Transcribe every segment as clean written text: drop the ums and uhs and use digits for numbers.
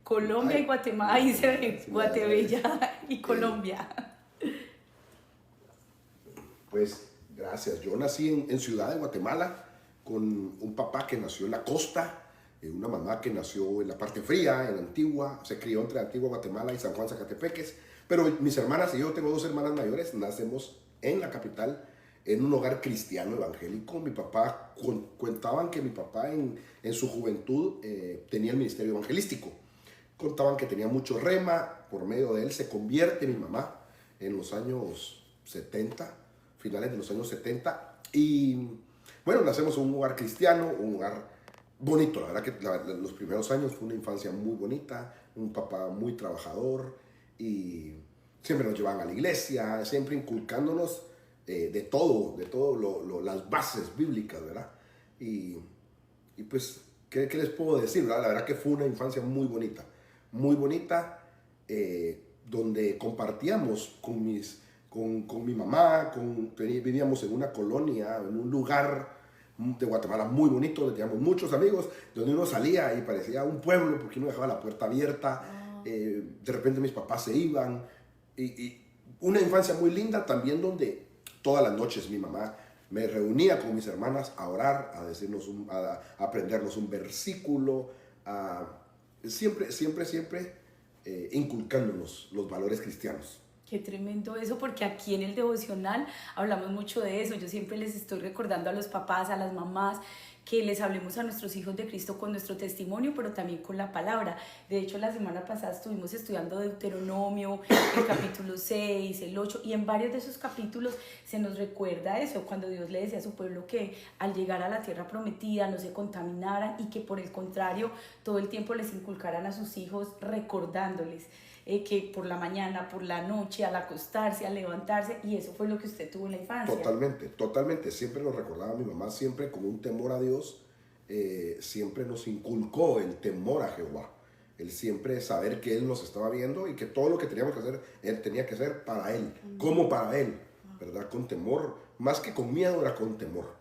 Colombia y Guatemala, ahí se ve Guatemala y Colombia. Pues gracias. Yo nací en Ciudad de Guatemala con un papá que nació en la costa, una mamá que nació en la parte fría, en Antigua, se crió entre Antigua, Guatemala y San Juan, Zacatepeques. Pero mis hermanas y yo, tengo dos hermanas mayores, nacemos en la capital, en un hogar cristiano evangélico. Mi papá, contaban que mi papá en su juventud tenía el ministerio evangelístico. Contaban que tenía mucho rema, por medio de él se convierte mi mamá en los años 70, finales de los años 70. Y bueno, nacemos en un hogar cristiano, un hogar bonito. La verdad que los primeros años fue una infancia muy bonita, un papá muy trabajador y siempre nos llevaban a la iglesia, siempre inculcándonos de todo las bases bíblicas, ¿verdad? Y pues, ¿qué les puedo decir? ¿Verdad? La verdad que fue una infancia muy bonita, donde compartíamos con mi mamá, vivíamos en una colonia, en un lugar de Guatemala muy bonito, donde teníamos muchos amigos, donde uno salía y parecía un pueblo porque uno dejaba la puerta abierta, de repente mis papás se iban, y una infancia muy linda también, donde todas las noches mi mamá me reunía con mis hermanas a orar, a decirnos, a aprendernos un versículo, siempre inculcándonos los valores cristianos. Qué tremendo eso, porque aquí en el devocional hablamos mucho de eso. Yo siempre les estoy recordando a los papás, a las mamás, que les hablemos a nuestros hijos de Cristo con nuestro testimonio, pero también con la palabra. De hecho, la semana pasada estuvimos estudiando Deuteronomio, el capítulo 6, el 8, y en varios de esos capítulos se nos recuerda eso, cuando Dios le decía a su pueblo que al llegar a la tierra prometida no se contaminaran y que por el contrario todo el tiempo les inculcaran a sus hijos recordándoles que por la mañana, por la noche, al acostarse, al levantarse, y eso fue lo que usted tuvo en la infancia. Totalmente, siempre lo recordaba mi mamá, siempre con un temor a Dios, siempre nos inculcó el temor a Jehová, el siempre saber que Él nos estaba viendo y que todo lo que teníamos que hacer, Él tenía que hacer para Él, como para Él, ¿verdad? Con temor, más que con miedo, era con temor.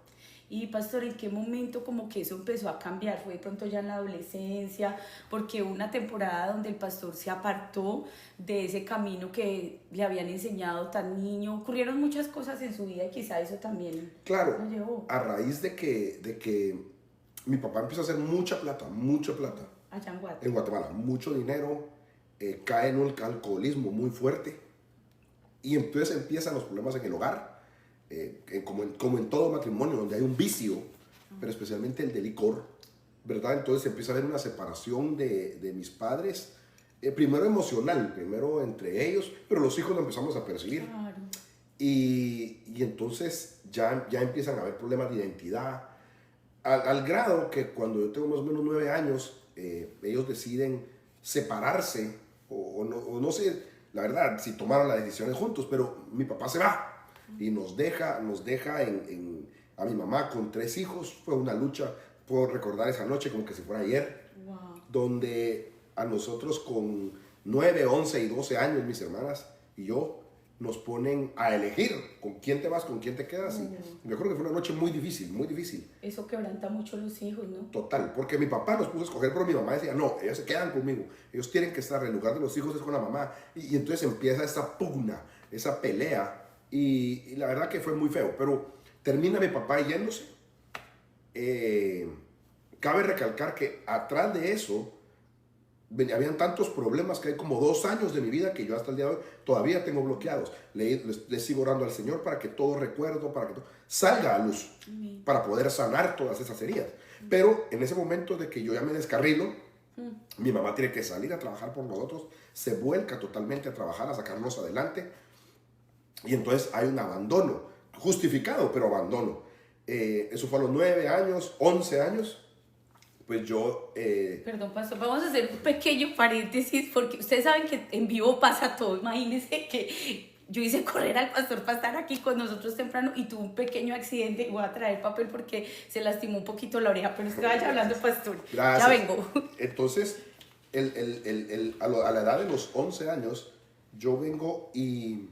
Y pastor, ¿en qué momento como que eso empezó a cambiar? ¿Fue de pronto ya en la adolescencia? Porque hubo una temporada donde el pastor se apartó de ese camino que le habían enseñado tan niño. Ocurrieron muchas cosas en su vida y quizá eso también lo llevó. A raíz de que mi papá empezó a hacer mucha plata. Allá en Guatemala. En Guatemala, mucho dinero, cae en un alcoholismo muy fuerte y entonces empiezan los problemas en el hogar. Como en todo matrimonio donde hay un vicio, pero especialmente el de licor, ¿verdad? Entonces empieza a haber una separación de mis padres, primero emocional, primero entre ellos, pero los hijos lo empezamos a percibir. Claro. Y entonces ya empiezan a haber problemas de identidad, al grado que cuando yo tengo más o menos 9 años, ellos deciden separarse, o no sé, la verdad, si tomaron las decisiones juntos, pero mi papá se va y nos deja a mi mamá con 3 hijos. Fue una lucha, puedo recordar esa noche como que si fuera ayer, donde a nosotros con 9, 11 y 12 años, mis hermanas y yo, nos ponen a elegir con quién te vas, con quién te quedas. Y yo creo que fue una noche muy difícil. Eso quebranta mucho a los hijos, ¿no? Total, porque mi papá nos puso a escoger, pero mi mamá decía, no, ellos se quedan conmigo, ellos tienen que estar, en lugar de los hijos es con la mamá. Y entonces empieza esa pugna, esa pelea. Y la verdad que fue muy feo, pero termina mi papá yéndose. Cabe recalcar que atrás de eso habían tantos problemas que hay como 2 años de mi vida que yo hasta el día de hoy todavía tengo bloqueados. Les sigo orando al Señor para que todo recuerdo, para que todo salga a luz, para poder sanar todas esas heridas. Pero en ese momento de que yo ya me descarrilo, mi mamá tiene que salir a trabajar por nosotros, se vuelca totalmente a trabajar, a sacarnos adelante. Y entonces hay un abandono, justificado, pero abandono. Eso fue a los 9 años, 11 años, pues yo... Perdón, pastor, vamos a hacer un pequeño paréntesis, porque ustedes saben que en vivo pasa todo. Imagínense que yo hice correr al pastor para estar aquí con nosotros temprano y tuvo un pequeño accidente. Voy a traer papel porque se lastimó un poquito la oreja, pero usted vaya hablando, pastor. Gracias. Ya vengo. Entonces, a la edad de los 11 años, yo vengo y...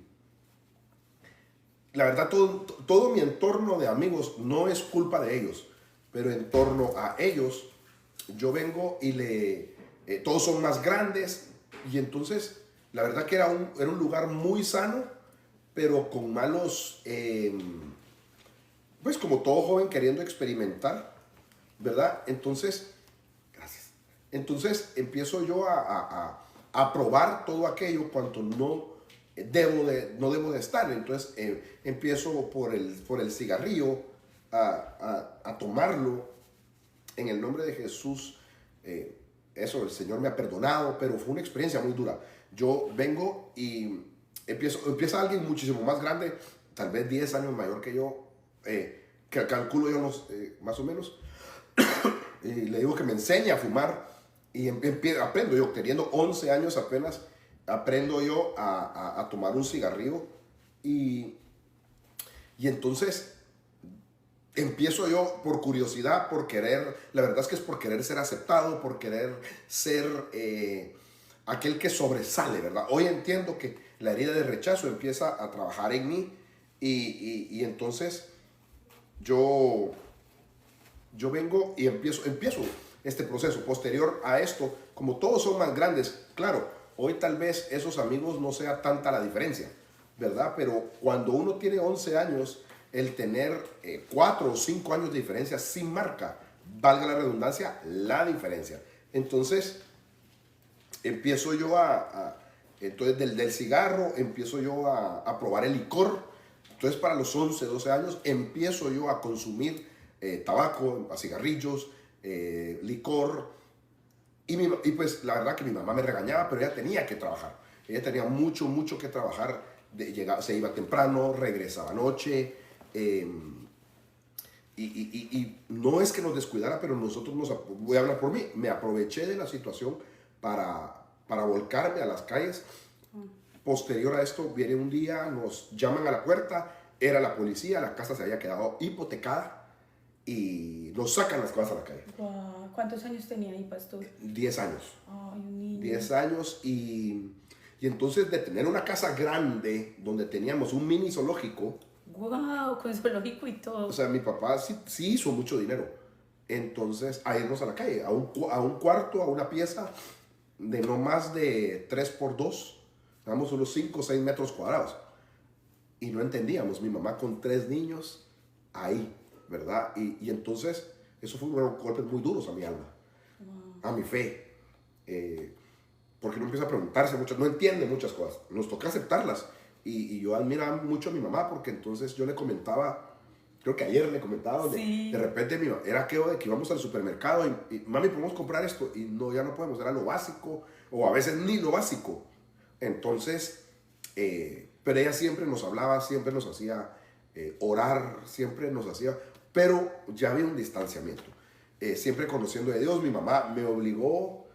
La verdad, todo mi entorno de amigos no es culpa de ellos, pero en torno a ellos, yo vengo y todos son más grandes, y entonces la verdad que era un lugar muy sano, pero con malos, pues como todo joven queriendo experimentar, ¿verdad? Entonces, gracias. Entonces empiezo yo a probar todo aquello cuanto no debo de estar. Entonces empiezo por el cigarrillo a tomarlo en el nombre de Jesús. Eso el Señor me ha perdonado, pero fue una experiencia muy dura. Yo vengo y empieza alguien muchísimo más grande, tal vez 10 años mayor que yo, que calculo yo más o menos, y le digo que me enseñe a fumar, y aprendo yo, teniendo 11 años apenas, aprendo yo a tomar un cigarrillo, y entonces empiezo yo por curiosidad, por querer, la verdad es que es por querer ser aceptado, por querer ser aquel que sobresale, ¿verdad? Hoy entiendo que la herida de rechazo empieza a trabajar en mí, y entonces yo vengo y empiezo este proceso. Posterior a esto, como todos son más grandes, claro, hoy tal vez esos amigos no sea tanta la diferencia, ¿verdad? Pero cuando uno tiene 11 años, el tener 4 o 5 años de diferencia sí marca, valga la redundancia, la diferencia. Entonces, empiezo yo entonces del cigarro, empiezo yo a probar el licor. Entonces, para los 11, 12 años, empiezo yo a consumir tabaco, a cigarrillos, licor. Y pues la verdad que mi mamá me regañaba, pero ella tenía que trabajar. Ella tenía mucho que trabajar. Se iba temprano, regresaba anoche. Y no es que nos descuidara, pero nosotros voy a hablar por mí, me aproveché de la situación para volcarme a las calles. Posterior a esto, viene un día, nos llaman a la puerta, era la policía, la casa se había quedado hipotecada y nos sacan las cosas a la calle. Wow. ¿Cuántos años tenía ahí, pastor? 10 años. Ay, un niño. 10 años y entonces de tener una casa grande donde teníamos un mini zoológico. Wow, con zoológico y todo. O sea, mi papá sí hizo mucho dinero. Entonces, a irnos a la calle, a un cuarto, a una pieza de no más de 3x2, damos unos 5 o 6 metros cuadrados. Y no entendíamos, mi mamá con 3 niños ahí, ¿verdad? Y entonces, eso fue unos golpes muy duros a mi alma, a mi fe. Porque uno empieza a preguntarse muchas, no entiende muchas cosas, nos toca aceptarlas. Y yo admiraba mucho a mi mamá porque entonces yo le comentaba, creo que ayer le comentaba, donde sí. De repente era aquello de que íbamos al supermercado y mami, podemos comprar esto, y no, ya no podemos, era lo básico, o a veces ni lo básico. Entonces, pero ella siempre nos hablaba, siempre nos hacía orar, siempre nos hacía, pero ya había un distanciamiento. Siempre conociendo de Dios, mi mamá me obligó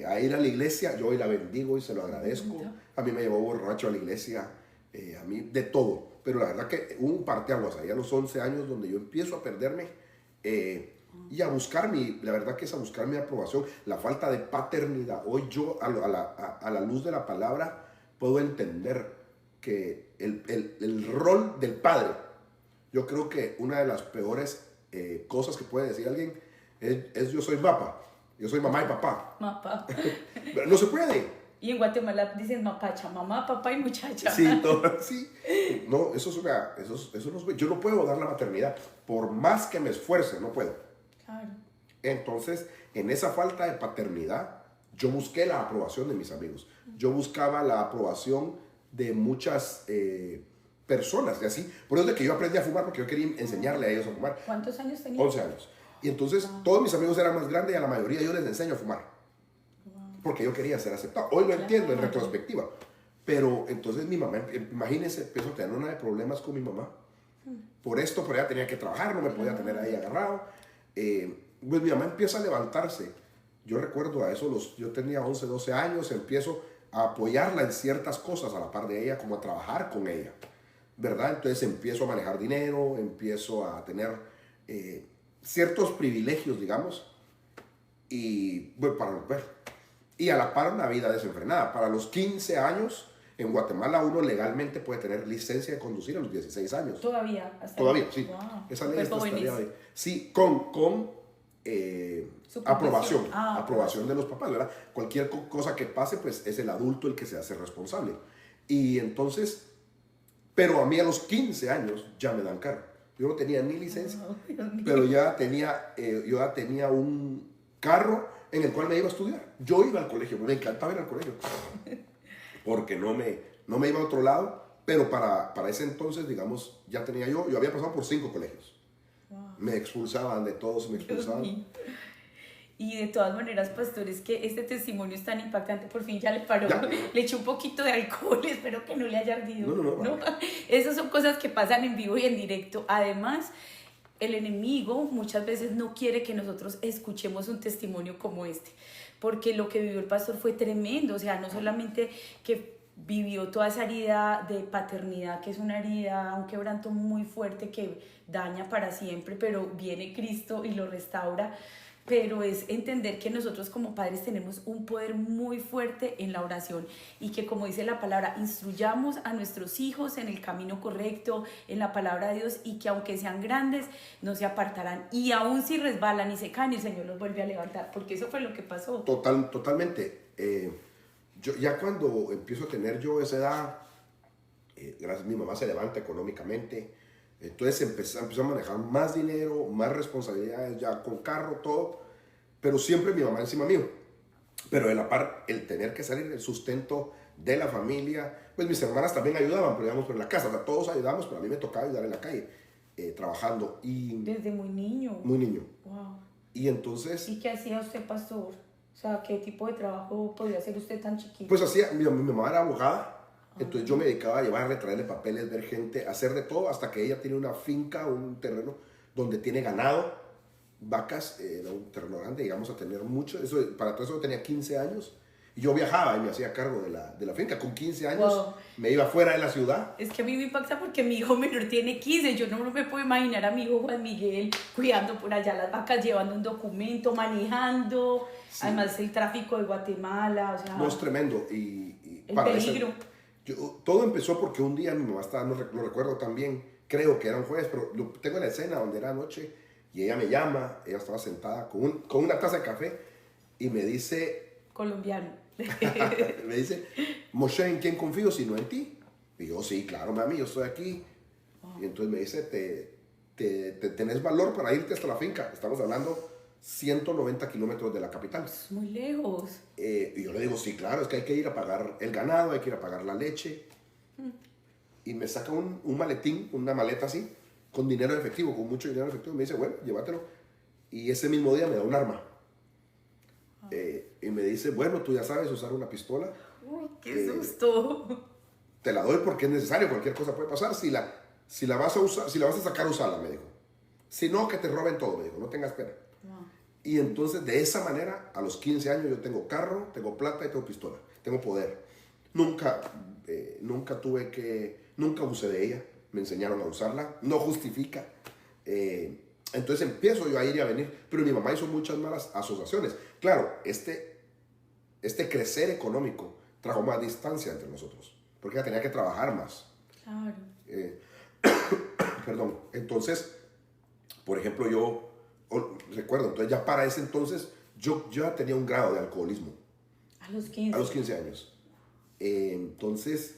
a ir a la iglesia. Yo hoy la bendigo y se lo agradezco. A mí me llevó borracho a la iglesia, a mí de todo, pero la verdad que hubo un parteaguas ahí a los 11 años donde yo empiezo a perderme y a buscar la verdad que es a buscar mi aprobación, la falta de paternidad. Hoy yo a la luz de la palabra puedo entender que el rol del padre, yo creo que una de las peores cosas que puede decir alguien es yo soy papá. Yo soy mamá y papá. Mapa. Pero no se puede. Y en Guatemala dicen mapacha, mamá, papá y muchacha. Sí, sí. No, eso no, yo no puedo dar la maternidad. Por más que me esfuerce, no puedo. Claro. Entonces, en esa falta de paternidad, yo busqué la aprobación de mis amigos. Yo buscaba la aprobación de muchas personas. Y así, por eso es que yo aprendí a fumar, porque yo quería enseñarle a ellos a fumar. ¿Cuántos años tenías? 11 años. Y entonces todos mis amigos eran más grandes y a la mayoría yo les enseño a fumar. Porque yo quería ser aceptado. Hoy lo entiendo en retrospectiva. Pero entonces mi mamá, imagínense, empezó a tener una de problemas con mi mamá. Por esto, pero ella tenía que trabajar, no me podía tener ahí agarrado. Pues mi mamá empieza a levantarse. Yo recuerdo a eso, yo tenía 11, 12 años, empiezo a apoyarla en ciertas cosas a la par de ella, como a trabajar con ella, ¿verdad? Entonces empiezo a manejar dinero, empiezo a tener ciertos privilegios, digamos, y bueno, y a la par una vida desenfrenada. Para los 15 años, en Guatemala uno legalmente puede tener licencia de conducir a los 16 años. Todavía. Hasta Todavía, ahí. sí. Wow. Esa ley está hasta el día de hoy. Sí, Supervisión. aprobación de los papás, ¿verdad? Cualquier cosa que pase, pues es el adulto el que se hace responsable. Y entonces, pero a mí a los 15 años ya me dan carro. Yo no tenía ni licencia, pero yo ya tenía un carro en el cual me iba a estudiar. Yo iba al colegio, me encantaba ir al colegio, porque no me iba a otro lado, pero para ese entonces, digamos, ya tenía yo había pasado por 5 colegios. Wow. Me expulsaban de todos, me expulsaban. Y de todas maneras, pastor, es que este testimonio es tan impactante, por fin ya le paró, Ya. le eché un poquito de alcohol, espero que no le haya ardido. No. Esas son cosas que pasan en vivo y en directo. Además, el enemigo muchas veces no quiere que nosotros escuchemos un testimonio como este, porque lo que vivió el pastor fue tremendo, o sea, no solamente que vivió toda esa herida de paternidad, que es una herida, un quebranto muy fuerte que daña para siempre, pero viene Cristo y lo restaura. Pero es entender que nosotros como padres tenemos un poder muy fuerte en la oración y que, como dice la palabra, instruyamos a nuestros hijos en el camino correcto, en la palabra de Dios, y que aunque sean grandes no se apartarán, y aún si resbalan y se caen, el Señor los vuelve a levantar, porque eso fue lo que pasó. Totalmente. Yo ya cuando empiezo a tener yo esa edad, gracias, mi mamá se levanta económicamente. Entonces empezó a manejar más dinero, más responsabilidades, ya con carro, todo, pero siempre mi mamá encima mío. Pero de la par, el tener que salir, el sustento de la familia, pues mis hermanas también ayudaban, pero digamos, por la casa, o sea, todos ayudamos, pero a mí me tocaba ayudar en la calle, trabajando. Y Desde muy niño. muy niño. Wow. Y entonces, ¿Y qué hacía usted, pastor? O sea, ¿qué tipo de trabajo podía hacer usted tan chiquito? pues hacía, mi mamá era abogada. Entonces yo me dedicaba a llevarle, traerle papeles, ver gente, hacer de todo, hasta que ella tiene una finca, un terreno donde tiene ganado, vacas, un terreno grande, llegamos a tener mucho. Para todo eso tenía 15 años y yo viajaba y me hacía cargo de la finca. Con 15 años Wow. me iba fuera de la ciudad. Es que a mí me impacta porque mi hijo menor tiene 15, yo no me puedo imaginar a mi hijo Juan Miguel cuidando por allá las vacas, llevando un documento, manejando, Sí. además el tráfico de Guatemala, o sea, No, es tremendo. el peligro. Todo empezó porque un día mi mamá estaba, lo recuerdo también, creo que era un jueves, pero tengo la escena donde era anoche y ella me llama, ella estaba sentada con una taza de café y me dice, Colombiano. me dice, Moshe, ¿en quién confío si no en ti? Y yo, sí, claro, mami, yo estoy aquí. Y entonces me dice, ¿tenés valor para irte hasta la finca? Estamos hablando 190 kilómetros de la capital. Es muy lejos. Y yo le digo, sí, claro, es que hay que ir a pagar el ganado, hay que ir a pagar la leche. Y me saca un maletín, una maleta así, con dinero en efectivo, con mucho dinero en efectivo. Y me dice, bueno, llévatelo. Y ese mismo día me da un arma. Y me dice, bueno, tú ya sabes usar una pistola. Uy, qué susto. Te la doy porque es necesario, cualquier cosa puede pasar. Si la vas a usar, si la vas a sacar, usala, me dijo. Si no, que te roben todo, me dijo, no tengas pena. Wow. Y entonces, de esa manera, a los 15 años yo tengo carro, tengo plata y tengo pistola. Tengo poder. Nunca abusé de ella. Me enseñaron a usarla. No justifica. Entonces empiezo yo a ir y a venir. Pero mi mamá hizo muchas malas asociaciones. Claro, este crecer económico trajo más distancia entre nosotros. Porque ella tenía que trabajar más. Claro. Perdón. Entonces, por ejemplo, yo recuerdo, entonces ya para ese entonces yo ya tenía un grado de alcoholismo. A los 15. A los 15 años. Entonces,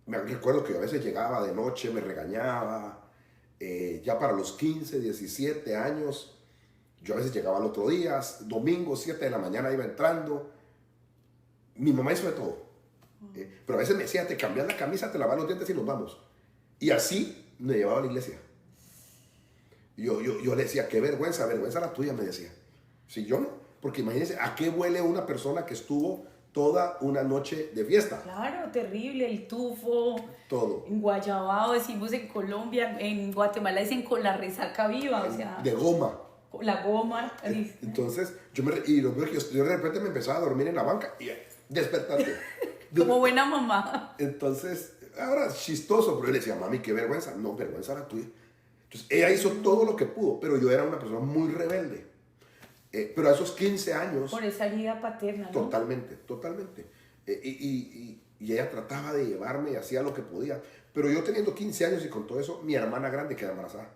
me recuerdo que yo a veces llegaba de noche, me regañaba. Ya para los 15, 17 años, yo a veces llegaba al otro día, domingo, 7 de la mañana iba entrando. Mi mamá hizo de todo. Pero a veces me decía, te cambias la camisa, te lavas los dientes y nos vamos. Y así me llevaba a la iglesia. Yo le decía, qué vergüenza la tuya, me decía. Si yo no, porque imagínense, ¿a qué huele una persona que estuvo toda una noche de fiesta? Claro, terrible, el tufo. Todo. En Guayabao decimos en Colombia, en Guatemala dicen con la resaca viva, o sea, De goma. con la goma. Entonces, y lo peor es que yo de repente me empezaba a dormir en la banca y despertarte. Como buena mamá. Entonces, ahora es chistoso, pero yo le decía, mami, qué vergüenza. No, vergüenza la tuya. Entonces, ella hizo todo lo que pudo, pero yo era una persona muy rebelde. Pero a esos 15 años... Por esa herida paterna, ¿no? Totalmente. Y ella trataba de llevarme y hacía lo que podía. Pero yo teniendo 15 años y con todo eso, mi hermana grande queda embarazada.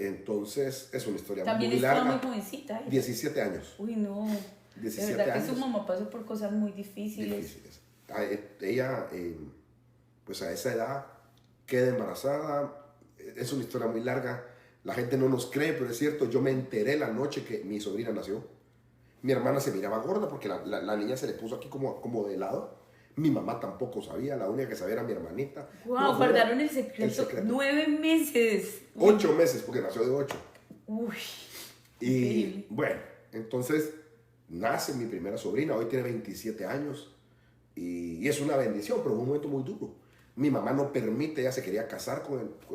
Entonces, es una historia También muy estaba larga. muy jovencita. ¿Eh? 17 años. Uy, no. 17 De verdad que años. su mamá pasó por cosas muy difíciles. Difíciles. Ella, pues a esa edad, queda embarazada. Es una historia muy larga. La gente no nos cree, pero es cierto. Yo me enteré la noche que mi sobrina nació. Mi hermana se miraba gorda porque la niña se le puso aquí como de lado. Mi mamá tampoco sabía. La única que sabía era mi hermanita. Wow, No, guardaron el secreto, el secreto. 9 meses. 8 meses, porque nació de 8. Uy, Y increíble. bueno, entonces nace mi primera sobrina. Hoy tiene 27 años. Y es una bendición, pero es un momento muy duro. Mi mamá no permite, ella se quería casar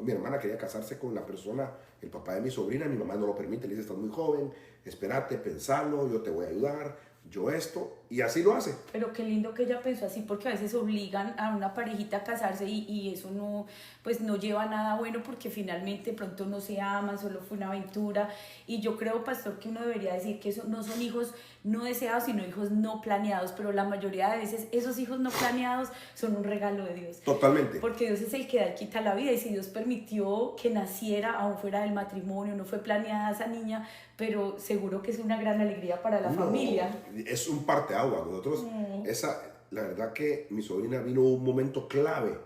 mi hermana quería casarse con la persona, el papá de mi sobrina. Mi mamá no lo permite, le dice: estás muy joven, espérate, pensalo, yo te voy a ayudar, yo esto, y así lo hace. Pero qué lindo que ella pensó así, porque a veces obligan a una parejita a casarse y eso no, pues no lleva a nada bueno, porque finalmente pronto no se aman, solo fue una aventura. Y yo creo, pastor, que uno debería decir que eso no son hijos no deseados, sino hijos no planeados, pero la mayoría de veces esos hijos no planeados son un regalo de Dios. Totalmente. Porque Dios es el que da y quita la vida, y si Dios permitió que naciera aún fuera del matrimonio, no fue planeada esa niña, pero seguro que es una gran alegría para la familia. Es un parteaguas. Nosotros, la verdad que mi sobrina vino un momento clave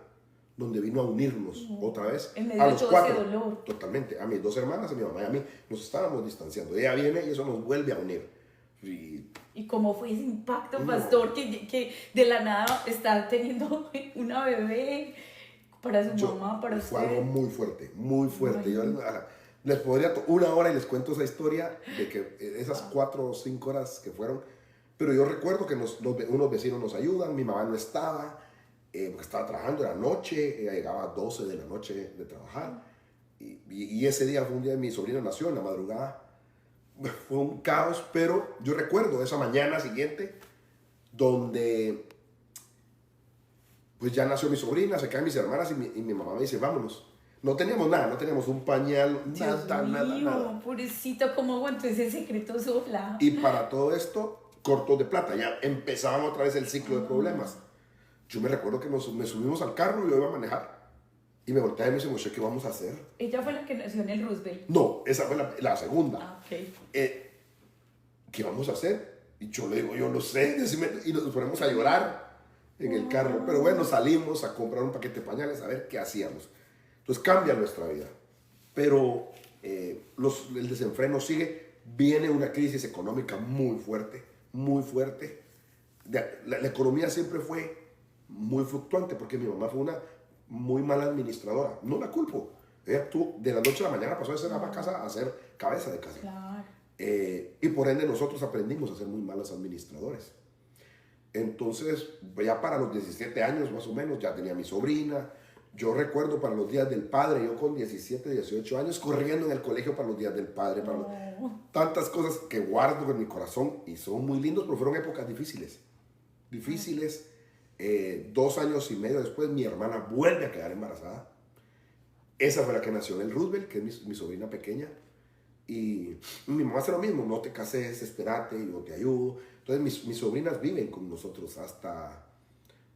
donde vino a unirnos otra vez. En medio A de los todo 4. ese dolor. Totalmente. A mis 2 hermanas, a mi mamá y a mí, nos estábamos distanciando. Ella viene y eso nos vuelve a unir. ¿Y cómo fue ese impacto, pastor, que de la nada está teniendo una bebé para su mamá, para Fue usted? algo muy fuerte, muy fuerte. Yo les podría una hora y les cuento esa historia de que esas 4 o 5 horas que fueron. Pero yo recuerdo que unos vecinos nos ayudan, mi mamá no estaba, porque estaba trabajando, era noche, ella llegaba a 12 de la noche de trabajar. Y ese día fue un día de mi sobrina nació, en la madrugada. Fue un caos, pero yo recuerdo esa mañana siguiente donde pues ya nació mi sobrina, se caen mis hermanas y mi mamá me dice: vámonos. No teníamos nada, no teníamos un pañal, nada. Pobrecita, ¿cómo aguantó ese secreto sola? Y para todo esto, cortos de plata, ya empezaban otra vez el ciclo de problemas. Yo me recuerdo que me subimos al carro y yo iba a manejar. Y me volteé y me dice: Moshe, ¿qué vamos a hacer? Ella fue la que nació en el Roosevelt. No, esa fue la segunda. Ah, ok. ¿Qué vamos a hacer? Y yo le digo: yo no sé, decime. Y nos ponemos a llorar en el carro. Pero bueno, salimos a comprar un paquete de pañales a ver qué hacíamos. Entonces cambia nuestra vida. Pero el desenfreno sigue. Viene una crisis económica muy fuerte, muy fuerte. La economía siempre fue muy fluctuante porque mi mamá fue una muy mala administradora. No la culpo. Ella de la noche a la mañana pasó de ser ama de casa a ser cabeza de casa. Claro. Y por ende nosotros aprendimos a ser muy malos administradores. Entonces, ya para los 17 años más o menos, ya tenía mi sobrina. Yo recuerdo para los días del padre, yo con 17, 18 años, corriendo en el colegio para los días del padre. Tantas cosas que guardo en mi corazón y son muy lindos, pero fueron épocas difíciles. Difíciles. 2 años y medio después, mi hermana vuelve a quedar embarazada. Esa fue la que nació en el Roosevelt, que es mi sobrina pequeña. Y mi mamá hace lo mismo: no te cases, espérate, yo te ayudo. Entonces mis sobrinas viven con nosotros hasta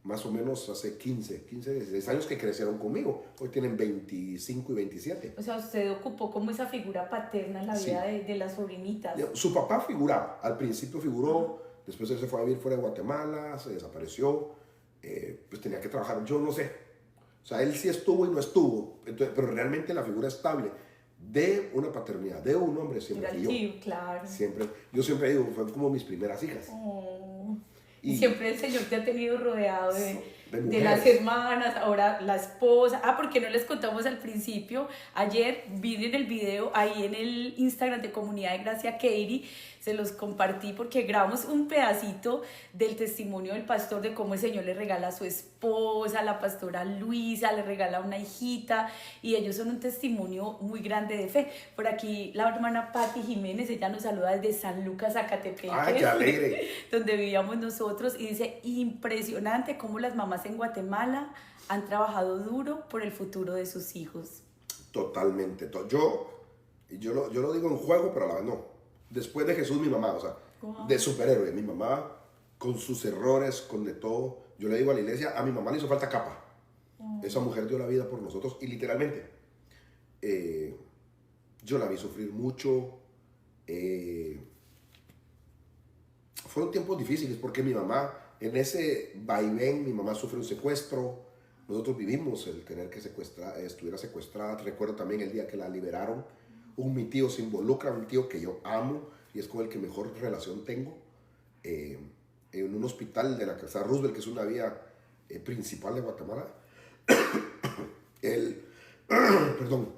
más o menos hace 15, 16 años que crecieron conmigo. Hoy tienen 25 y 27. O sea, usted ocupó como esa figura paterna en la vida de las sobrinitas. Su papá figuraba, al principio figuró, después él se fue a vivir fuera de Guatemala, se desapareció, pues tenía que trabajar, yo no sé. O sea, él sí estuvo y no estuvo, entonces, pero realmente la figura estable de una paternidad, de un hombre siempre fui yo. Sí, claro. Yo siempre digo, fue como mis primeras hijas. Y siempre el Señor te ha tenido rodeado de las mujeres. hermanas, ahora la esposa. Porque no les contamos al principio, ayer vi en el video, ahí en el Instagram de Comunidad de Gracia Katie, se los compartí porque grabamos un pedacito del testimonio del pastor de cómo el Señor le regala a su esposa, la pastora Luisa, le regala una hijita, y ellos son un testimonio muy grande de fe. Por aquí la hermana Patti Jiménez, ella nos saluda desde San Lucas, Zacatepeque. ¡Ay, qué alegre! Donde vivíamos nosotros, y dice: impresionante cómo las mamás en Guatemala han trabajado duro por el futuro de sus hijos. Totalmente. Yo lo digo en juego, pero a la vez no. Después de Jesús, mi mamá, o sea, de superhéroe, mi mamá, con sus errores, con de todo. Yo le digo a la iglesia, a mi mamá le hizo falta capa. Esa mujer dio la vida por nosotros y literalmente. yo la vi sufrir mucho. Fueron tiempos difíciles porque mi mamá, en ese vaivén, mi mamá sufrió un secuestro. Nosotros vivimos el tener que estuviera secuestrada. Recuerdo también el día que la liberaron. Mi tío se involucra, un tío que yo amo y es con el que mejor relación tengo. En un hospital de la Casa Roosevelt, que es una vía principal de Guatemala. Él, perdón,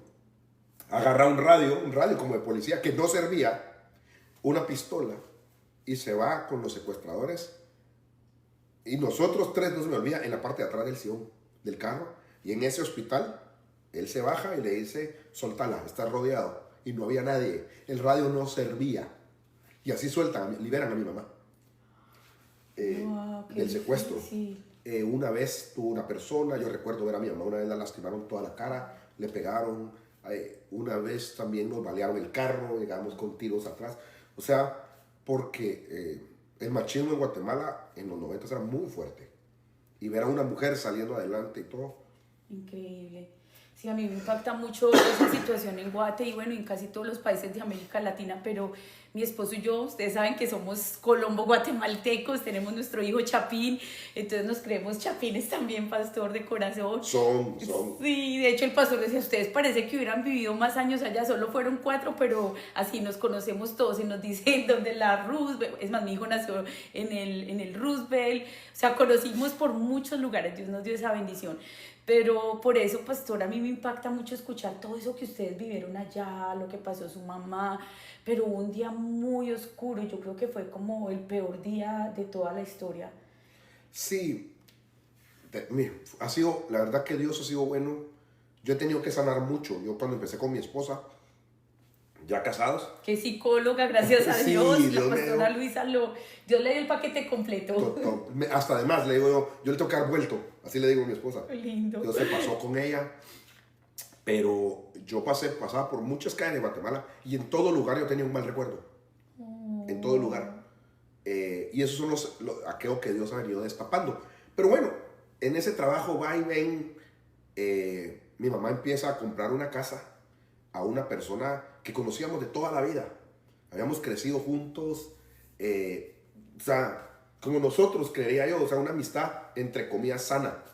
agarra un radio como de policía que no servía, una pistola, y se va con los secuestradores. Y nosotros tres, no se me olvida, en la parte de atrás del sillón del carro. Y en ese hospital, él se baja y le dice, soltala, estás rodeado. Y no había nadie. El radio no servía. Y así liberan a mi mamá. Wow, Del secuestro. difícil. Una vez tuvo una persona, yo recuerdo ver a mi mamá, una vez la lastimaron toda la cara, le pegaron. Una vez también nos balearon el carro, llegamos con tiros atrás. O sea, porque el machismo en Guatemala en los 90 era muy fuerte. Y ver a una mujer saliendo adelante y todo. Increíble. Sí, a mí me impacta mucho esa situación en Guate y bueno, en casi todos los países de América Latina, pero mi esposo y yo, ustedes saben que somos colombo-guatemaltecos, tenemos nuestro hijo Chapín, entonces nos creemos chapines también, pastor de corazón. Son. Sí, de hecho el pastor decía, ustedes parece que hubieran vivido más años allá, solo fueron 4, pero así nos conocemos todos y nos dicen dónde la Roosevelt, es más, mi hijo nació en el Roosevelt, o sea, conocimos por muchos lugares, Dios nos dio esa bendición. Pero por eso, pastor, a mí me impacta mucho escuchar todo eso que ustedes vivieron allá, lo que pasó a su mamá, pero hubo un día muy oscuro, yo creo que fue como el peor día de toda la historia. Sí, la verdad que Dios ha sido bueno. Yo he tenido que sanar mucho. Yo cuando empecé con mi esposa, ya casados. Qué psicóloga, gracias a Sí, Dios, la Dios pastora Luisa Dios le dio el paquete completo. Hasta además, le digo yo le tengo que dar vuelto, así le digo a mi esposa. Qué lindo. Dios se pasó con ella, pero yo pasaba por muchas calles de Guatemala y en todo lugar yo tenía un mal recuerdo. En todo lugar. Y esos son aquello que Dios ha venido destapando. Pero bueno, en ese trabajo va y ven, mi mamá empieza a comprar una casa a una persona que conocíamos de toda la vida. Habíamos crecido juntos, o sea, como nosotros, creería yo, o sea, una amistad, entre comillas, sana.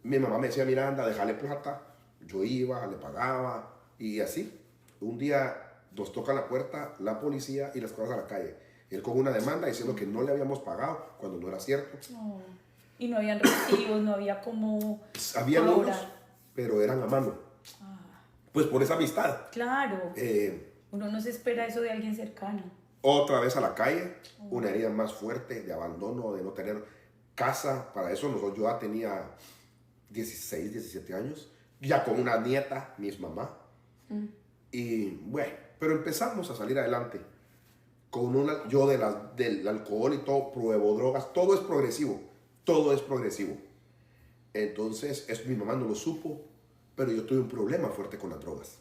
Mi mamá me decía, mira, anda, déjale plata. Yo iba, le pagaba, y así. Un día nos toca la puerta la policía y las cosas a la calle. Él con una demanda diciendo que no le habíamos pagado, cuando no era cierto. Oh. Y no habían recibos, no había como Había unos, colaborar. pero eran a mano. Pues por esa amistad. Claro. Uno no se espera eso de alguien cercano. Otra vez a la calle, una herida más fuerte de abandono, de no tener casa. Para eso yo ya tenía 16, 17 años, ya con una nieta, mi mamá. Y bueno, pero empezamos a salir adelante. Yo del alcohol y todo, pruebo drogas, todo es progresivo. Todo es progresivo. Entonces, mi mamá no lo supo, pero yo tuve un problema fuerte con las drogas.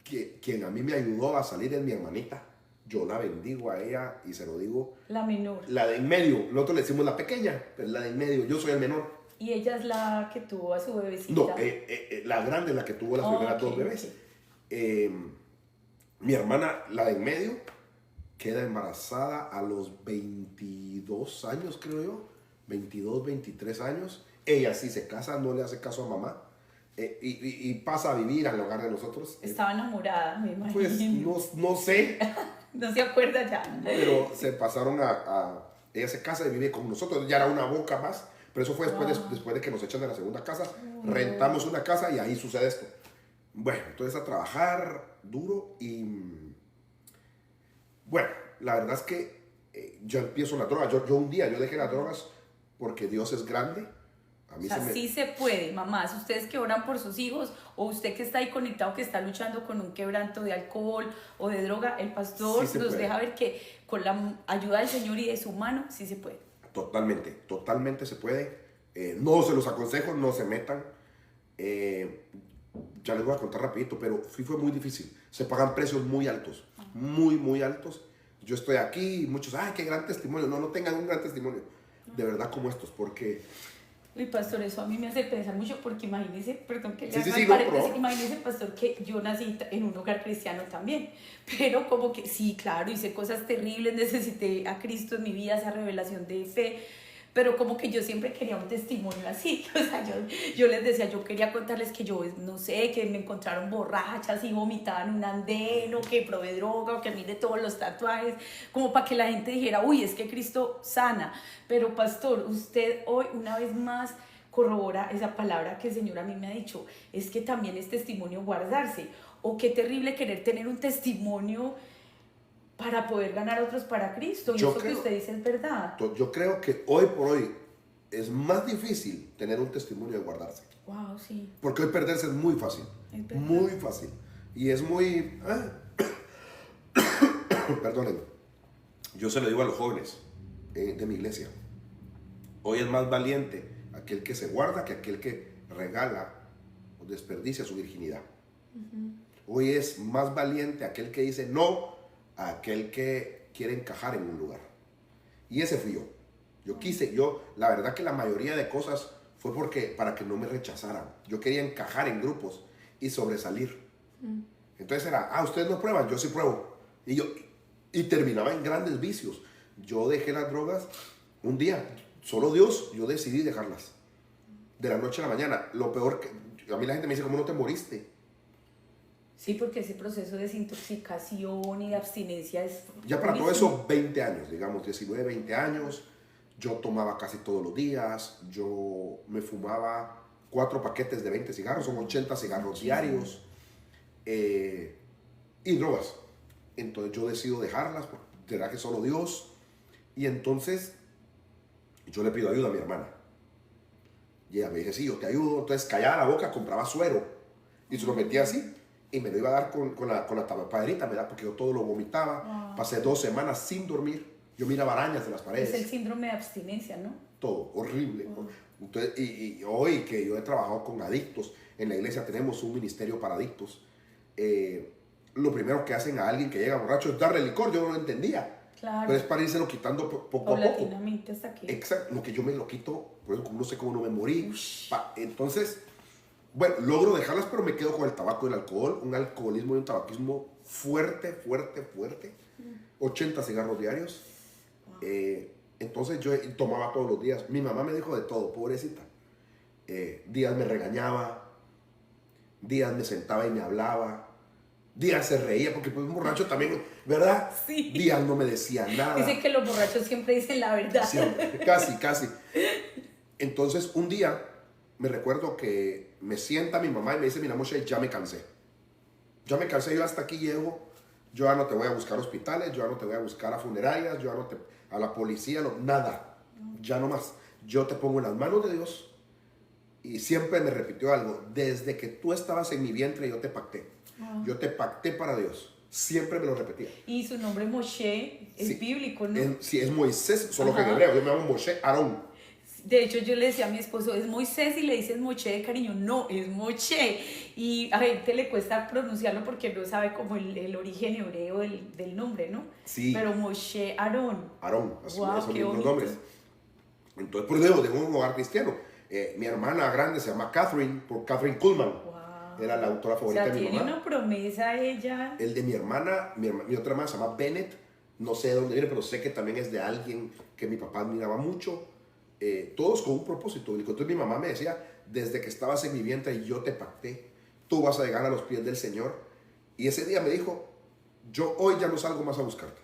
Quien a mí me ayudó a salir es mi hermanita. Yo la bendigo a ella y se lo digo. La menor. La de en medio. Nosotros le decimos la pequeña, pero la de en medio. Yo soy el menor. Y ella es la que tuvo a su bebecita. No, la grande es la que tuvo las primeras dos bebés. Mi hermana, la de en medio, queda embarazada a los 22 años, creo yo. 22, 23 años. Ella sí se casa, no le hace caso a mamá. Y pasa a vivir al hogar de nosotros. Estaba enamorada, me imagino. Pues no sé. No se acuerda ya. Pero se pasaron ella se casa y vive con nosotros. Ya era una boca más. Pero eso fue después de que nos echan de la segunda casa. Rentamos una casa y ahí sucede esto. Bueno, entonces a trabajar duro y... Bueno, la verdad es que yo empiezo la droga. Yo un día dejé las drogas porque Dios es grande. A mí sí se puede, mamás, ustedes que oran por sus hijos o usted que está ahí conectado, que está luchando con un quebranto de alcohol o de droga, el pastor nos deja ver que con la ayuda del Señor y de su mano, sí se puede. Totalmente se puede. No se los aconsejo, no se metan. Ya les voy a contar rapidito, pero fue muy difícil. Se pagan precios muy altos, muy altos. Yo estoy aquí y muchos, ¡ay, qué gran testimonio! No tengan un gran testimonio, de verdad, como estos, porque... Uy, pastor, eso a mí me hace pensar mucho porque imagínese, perdón que le Sí, haga sí, el no, paréntesis, pero imagínese, pastor, que yo nací en un hogar cristiano también, pero como que sí, claro, hice cosas terribles, necesité a Cristo en mi vida, esa revelación de fe, pero como que yo siempre quería un testimonio así, o sea, yo les decía, yo quería contarles que yo, no sé, que me encontraron borrachas y vomitaba en un andén, o que probé droga, o que mire todos los tatuajes, como para que la gente dijera, uy, es que Cristo sana. Pero pastor, usted hoy una vez más corrobora esa palabra que el Señor a mí me ha dicho, es que también es testimonio guardarse, o qué terrible querer tener un testimonio para poder ganar a otros para Cristo, y yo eso que creo, usted dice es verdad. yo creo que hoy por hoy es más difícil tener un testimonio de guardarse. Wow, sí, Porque hoy perderse es muy fácil. es verdad. Muy fácil. Y es muy... perdonen. Yo se lo digo a los jóvenes de mi iglesia. Hoy es más valiente aquel que se guarda que aquel que regala o desperdicia su virginidad. Hoy es más valiente aquel que dice no a aquel que quiere encajar en un lugar. Y ese fui yo. La verdad que la mayoría de cosas fue para que no me rechazaran. Yo quería encajar en grupos y sobresalir. Entonces era, ustedes no prueban, yo sí pruebo. Y terminaba en grandes vicios. Yo dejé las drogas un día, solo Dios, yo decidí dejarlas. De la noche a la mañana. Lo peor que, a mí la gente me dice, ¿cómo no te moriste? Sí, porque ese proceso de desintoxicación y de abstinencia es... Ya para todo eso, 20 años, digamos, 19, 20 años. Yo tomaba casi todos los días. Yo me fumaba 4 paquetes de 20 cigarros, son 80 cigarros diarios. Y drogas. Entonces yo decido dejarlas, porque será que solo Dios. Y entonces yo le pido ayuda a mi hermana. Y ella me dice, sí, yo te ayudo. Entonces callaba la boca, compraba suero. Y se lo metía así. Y me lo iba a dar con la tapaderita, ¿verdad? Porque yo todo lo vomitaba. Pasé 2 semanas sin dormir. Yo miraba arañas en las paredes. Es el síndrome de abstinencia, ¿no? Todo, horrible. Entonces, y hoy que yo he trabajado con adictos, en la iglesia tenemos un ministerio para adictos. Lo primero que hacen a alguien que llega borracho es darle licor. Yo no lo entendía. Claro. Pero es para írselo quitando poco a poco. Paulatinamente hasta que... Exacto, lo que yo me lo quito, por eso no sé cómo no me morí. Entonces, bueno, logro dejarlas, pero me quedo con el tabaco y el alcohol, un alcoholismo y un tabaquismo fuerte, fuerte, fuerte. 80 cigarros diarios. Entonces yo tomaba todos los días. Mi mamá me dijo de todo, pobrecita. Días me regañaba, días me sentaba y me hablaba, días se reía, porque pues un borracho también, ¿verdad? Sí. Días no me decía nada. Dice que los borrachos siempre dicen la verdad. Siempre, casi. Entonces un día me recuerdo que me sienta mi mamá y me dice, mira Moshe, ya me cansé. Yo hasta aquí llego. Yo ya no te voy a buscar hospitales, yo ya no te voy a buscar a funerarias, yo ya no te, a la policía, nada. Ya no más. Yo te pongo en las manos de Dios. Y siempre me repitió algo, desde que tú estabas en mi vientre yo te pacté. Yo te pacté para Dios. Siempre me lo repetía. Y su nombre Moshe es bíblico, ¿no? Sí, es Moisés, solo que en hebreo. Yo me llamo Moshe Aarón. De hecho, yo le decía a mi esposo, es Moisés y le dices Moshe de cariño. No, es Moshe. Y a gente le cuesta pronunciarlo porque no sabe como el origen hebreo del nombre, ¿no? Sí. Pero Moshe Aarón. Aarón, así Wow, son qué los bonito. nombres. Entonces, por eso de un hogar cristiano. Mi hermana grande se llama Catherine, por Catherine Kuhlman. Wow. Era la autora favorita de mi mamá. Tiene una promesa ella. El de mi otra hermana se llama Bennett. No sé de dónde viene, pero sé que también es de alguien que mi papá admiraba mucho. Todos con un propósito. Entonces mi mamá me decía, desde que estabas en mi vientre yo te pacté, tú vas a llegar a los pies del Señor. Y ese día me dijo, yo hoy ya no salgo más a buscarte.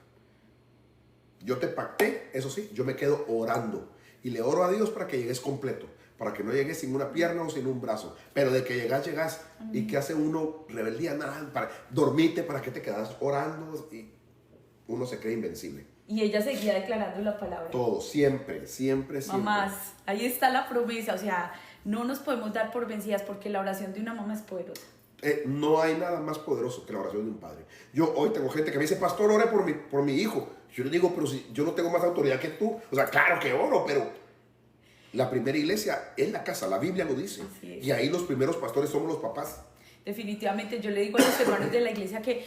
Yo te pacté, eso sí, yo me quedo orando. Y le oro a Dios para que llegues completo, para que no llegues sin una pierna o sin un brazo. Pero de que llegas. ¿Y qué hace uno? Rebeldía, nada. Dormite, ¿para qué te quedas orando? Y uno se cree invencible. Y ella seguía declarando la palabra. Todo, siempre. Mamás, ahí está la promesa. O sea, no nos podemos dar por vencidas porque la oración de una mamá es poderosa. No hay nada más poderoso que la oración de un padre. Yo hoy tengo gente que me dice, pastor, ore por mi hijo. Yo le digo, pero si yo no tengo más autoridad que tú. O sea, claro que oro, pero la primera iglesia es la casa, la Biblia lo dice. Y ahí los primeros pastores somos los papás. Definitivamente, yo le digo a los hermanos de la iglesia que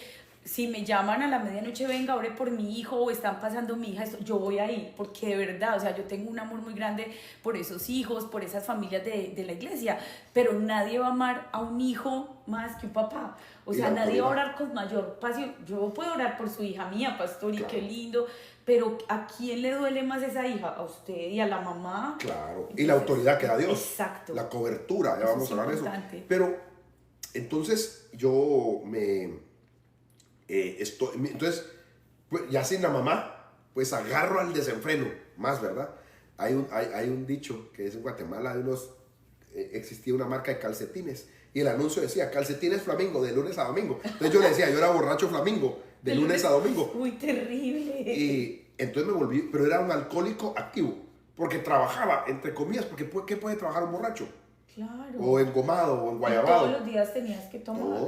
si me llaman a la medianoche, venga, ore por mi hijo, o están pasando mi hija, esto, yo voy ahí, porque de verdad, o sea, yo tengo un amor muy grande por esos hijos, por esas familias de la iglesia, pero nadie va a amar a un hijo más que un papá. O sea, nadie va a orar con mayor pasión. Yo puedo orar por su hija mía, pastor, y qué lindo, pero ¿a quién le duele más esa hija? A usted y a la mamá. Claro, Entonces, y la autoridad que da Dios. Exacto. La cobertura, ya Eso vamos es a hablar de importante. eso. Pero, entonces, yo entonces, pues, ya sin la mamá, pues agarro al desenfreno, más, ¿verdad? Hay un dicho que es en Guatemala, existía una marca de calcetines, y el anuncio decía, calcetines Flamingo, de lunes a domingo. Entonces yo le decía, yo era borracho Flamingo, de lunes a domingo. Uy, terrible. Y entonces me volví, pero era un alcohólico activo, porque trabajaba, entre comillas, porque ¿qué puede trabajar un borracho? Claro. O engomado, o enguayabado. Todos los días tenías que tomar.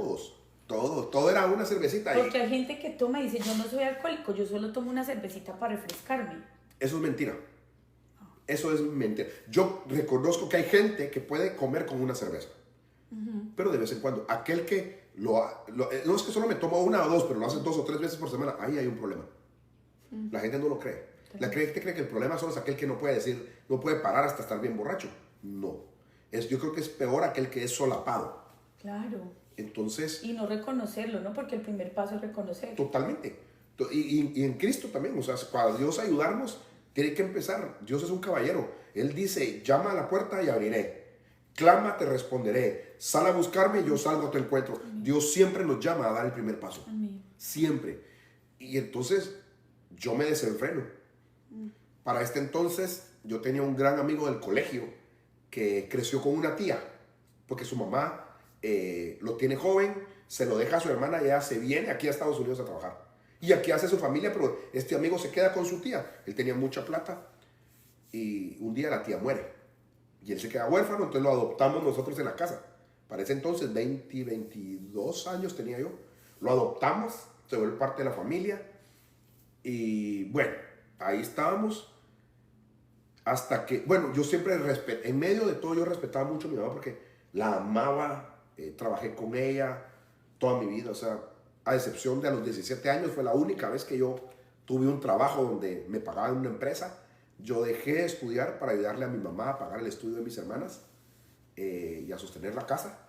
Todo era una cervecita. Porque hay gente que toma y dice, yo no soy alcohólico, yo solo tomo una cervecita para refrescarme. Eso es mentira. Eso es mentira. Yo reconozco que hay gente que puede comer con una cerveza. Pero de vez en cuando. Aquel que no es que solo me toma una o dos, pero lo hace 2 o 3 veces por semana, ahí hay un problema. La gente no lo cree. La gente cree que el problema solo es aquel que no puede decir, no puede parar hasta estar bien borracho. No. Yo creo que es peor aquel que es solapado. Claro. Entonces... Y no reconocerlo, ¿no? Porque el primer paso es reconocer. Totalmente. Y en Cristo también, o sea, para Dios ayudarnos, tiene que empezar. Dios es un caballero. Él dice, llama a la puerta y abriré. Clama, te responderé. Sal a buscarme y yo salgo, te encuentro. Amén. Dios siempre nos llama a dar el primer paso. Amén. Siempre. Y entonces yo me desenfreno. Para este entonces yo tenía un gran amigo del colegio que creció con una tía, porque su mamá lo tiene joven, se lo deja a su hermana y ella se viene aquí a Estados Unidos a trabajar. Y aquí hace su familia, pero este amigo se queda con su tía. Él tenía mucha plata y un día la tía muere. Y él se queda huérfano, entonces lo adoptamos nosotros en la casa. Para ese entonces, 22 años tenía yo. Lo adoptamos, se vuelve parte de la familia. Y bueno, ahí estábamos. Hasta que, bueno, yo siempre en medio de todo yo respetaba mucho a mi mamá porque la amaba, trabajé con ella toda mi vida. O sea, a excepción de a los 17 años, fue la única vez que yo tuve un trabajo donde me pagaban una empresa. Yo dejé de estudiar para ayudarle a mi mamá a pagar el estudio de mis hermanas y a sostener la casa.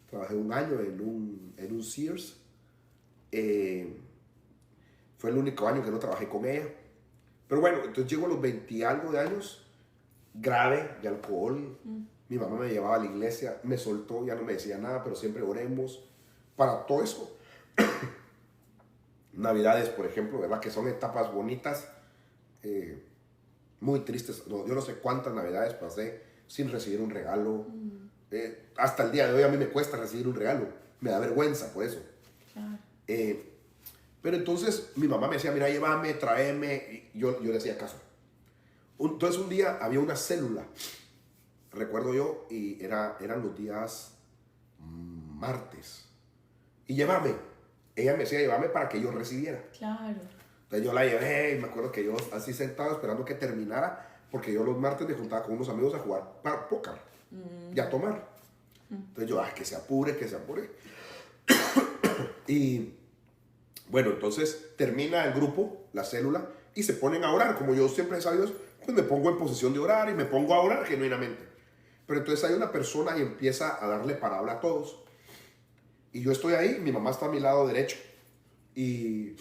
Trabajé un año en un Sears. Fue el único año que no trabajé con ella. Pero bueno, entonces llego a los 20 y algo de años, grave de alcohol. Mi mamá me llevaba a la iglesia, me soltó, ya no me decía nada, pero siempre oremos para todo eso. Navidades, por ejemplo, ¿verdad? Que son etapas bonitas. Muy tristes. No, yo no sé cuántas navidades pasé sin recibir un regalo. Hasta el día de hoy a mí me cuesta recibir un regalo. Me da vergüenza por eso. Claro. Pero entonces mi mamá me decía, mira, llévame, tráeme. Y yo le hacía caso. Entonces un día había una célula, recuerdo yo, y eran los días martes. Y llévame. Ella me decía, llévame para que yo recibiera. Claro. Entonces yo la llevé y me acuerdo que yo así sentado esperando que terminara, porque yo los martes me juntaba con unos amigos a jugar para póker y a tomar. Entonces yo, que se apure, que se apure. Y bueno, entonces termina el grupo, la célula, y se ponen a orar. Como yo siempre he sabido, pues me pongo en posición de orar y me pongo a orar genuinamente. Pero entonces hay una persona y empieza a darle palabra a todos. Y yo estoy ahí, mi mamá está a mi lado derecho. Y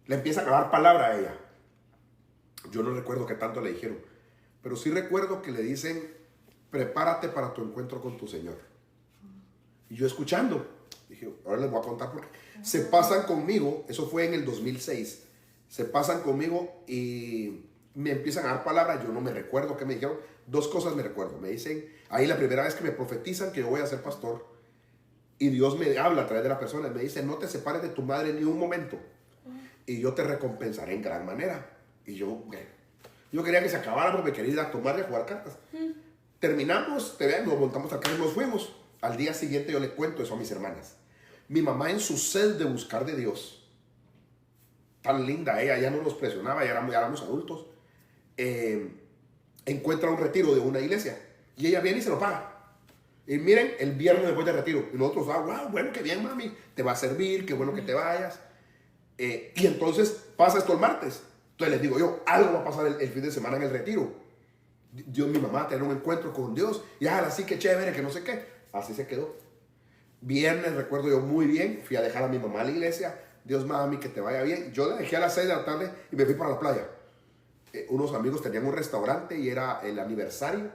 le empieza a dar palabra a ella. Yo no recuerdo qué tanto le dijeron, pero sí recuerdo que le dicen, prepárate para tu encuentro con tu Señor. Y yo escuchando, dije, ahora les voy a contar porque se pasan conmigo, eso fue en el 2006, se pasan conmigo y me empiezan a dar palabra. Yo no me recuerdo qué me dijeron. 2 cosas me recuerdo. Me dicen, ahí la primera vez que me profetizan que yo voy a ser pastor, y Dios me habla a través de la persona y me dice, no te separes de tu madre ni un momento, y yo te recompensaré en gran manera. Y yo quería que se acabara porque me quería ir a tomar y a jugar cartas. Terminamos, nos montamos acá y nos fuimos. Al día siguiente yo le cuento eso a mis hermanas. Mi mamá, en su sed de buscar de Dios, tan linda ella, ya no nos presionaba, ya éramos adultos, encuentra un retiro de una iglesia y ella viene y se lo paga. Y miren, el viernes después de retiro. Y nosotros, wow, bueno, qué bien, mami, te va a servir, qué bueno que te vayas. Y entonces pasa esto el martes. Entonces les digo yo, algo va a pasar el fin de semana en el retiro. Dios, mi mamá, tener un encuentro con Dios. Y así que chévere, que no sé qué. Así se quedó. Viernes, recuerdo yo muy bien, fui a dejar a mi mamá a la iglesia. Dios, mami, que te vaya bien. Yo la dejé a las 6 de la tarde y me fui para la playa. Unos amigos tenían un restaurante y era el aniversario.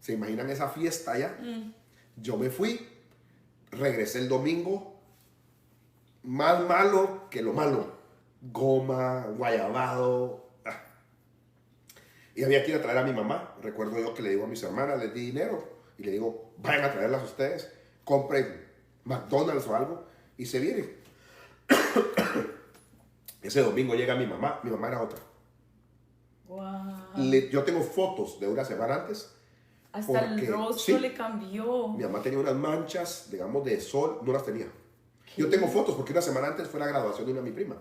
¿Se imaginan esa fiesta allá? Yo me fui, regresé el domingo, más malo que lo malo. Goma, guayabado. Y había que ir a traer a mi mamá. Recuerdo yo que le digo a mis hermanas, les di dinero. Y le digo, vayan a traerlas ustedes. Compren McDonald's o algo. Y se vienen. Ese domingo llega mi mamá. Mi mamá era otra. Wow. Yo tengo fotos de una semana antes. Hasta porque, el rostro sí, le cambió. mi mamá tenía unas manchas, digamos, de sol. No las tenía. ¿Qué? Yo tengo fotos porque una semana antes fue la graduación de una de mi prima.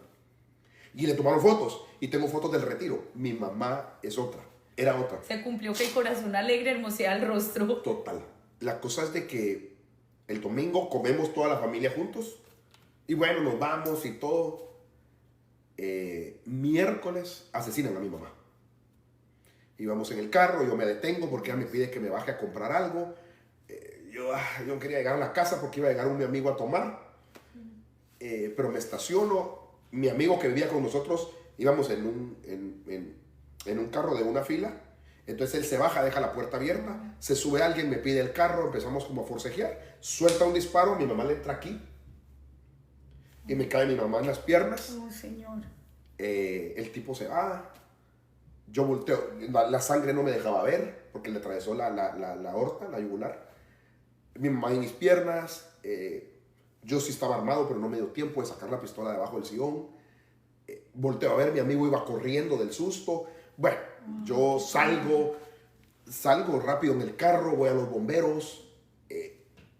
Y le tomaron fotos. Y tengo fotos del retiro. Mi mamá es otra. Era otra. Se cumplió que el corazón alegre hermosea el rostro. Total. La cosa es de que el domingo comemos toda la familia juntos. Y bueno, nos vamos y todo. Miércoles asesinan a mi mamá. Íbamos en el carro, yo me detengo porque ella me pide que me baje a comprar algo. Yo quería llegar a la casa porque iba a llegar mi amigo a tomar. Pero me estaciono. Mi amigo que vivía con nosotros, íbamos en un carro de una fila. Entonces él se baja, deja la puerta abierta, se sube alguien, me pide el carro, empezamos como a forcejear, suelta un disparo, mi mamá le entra aquí y me cae mi mamá en las piernas. Oh, Señor. El tipo se va, yo volteo, la sangre no me dejaba ver porque le atravesó la aorta, la yugular. Mi mamá en mis piernas, yo sí estaba armado, pero no me dio tiempo de sacar la pistola debajo del sillón. Volteo a ver, mi amigo iba corriendo del susto. Bueno, yo salgo rápido en el carro, voy a los bomberos,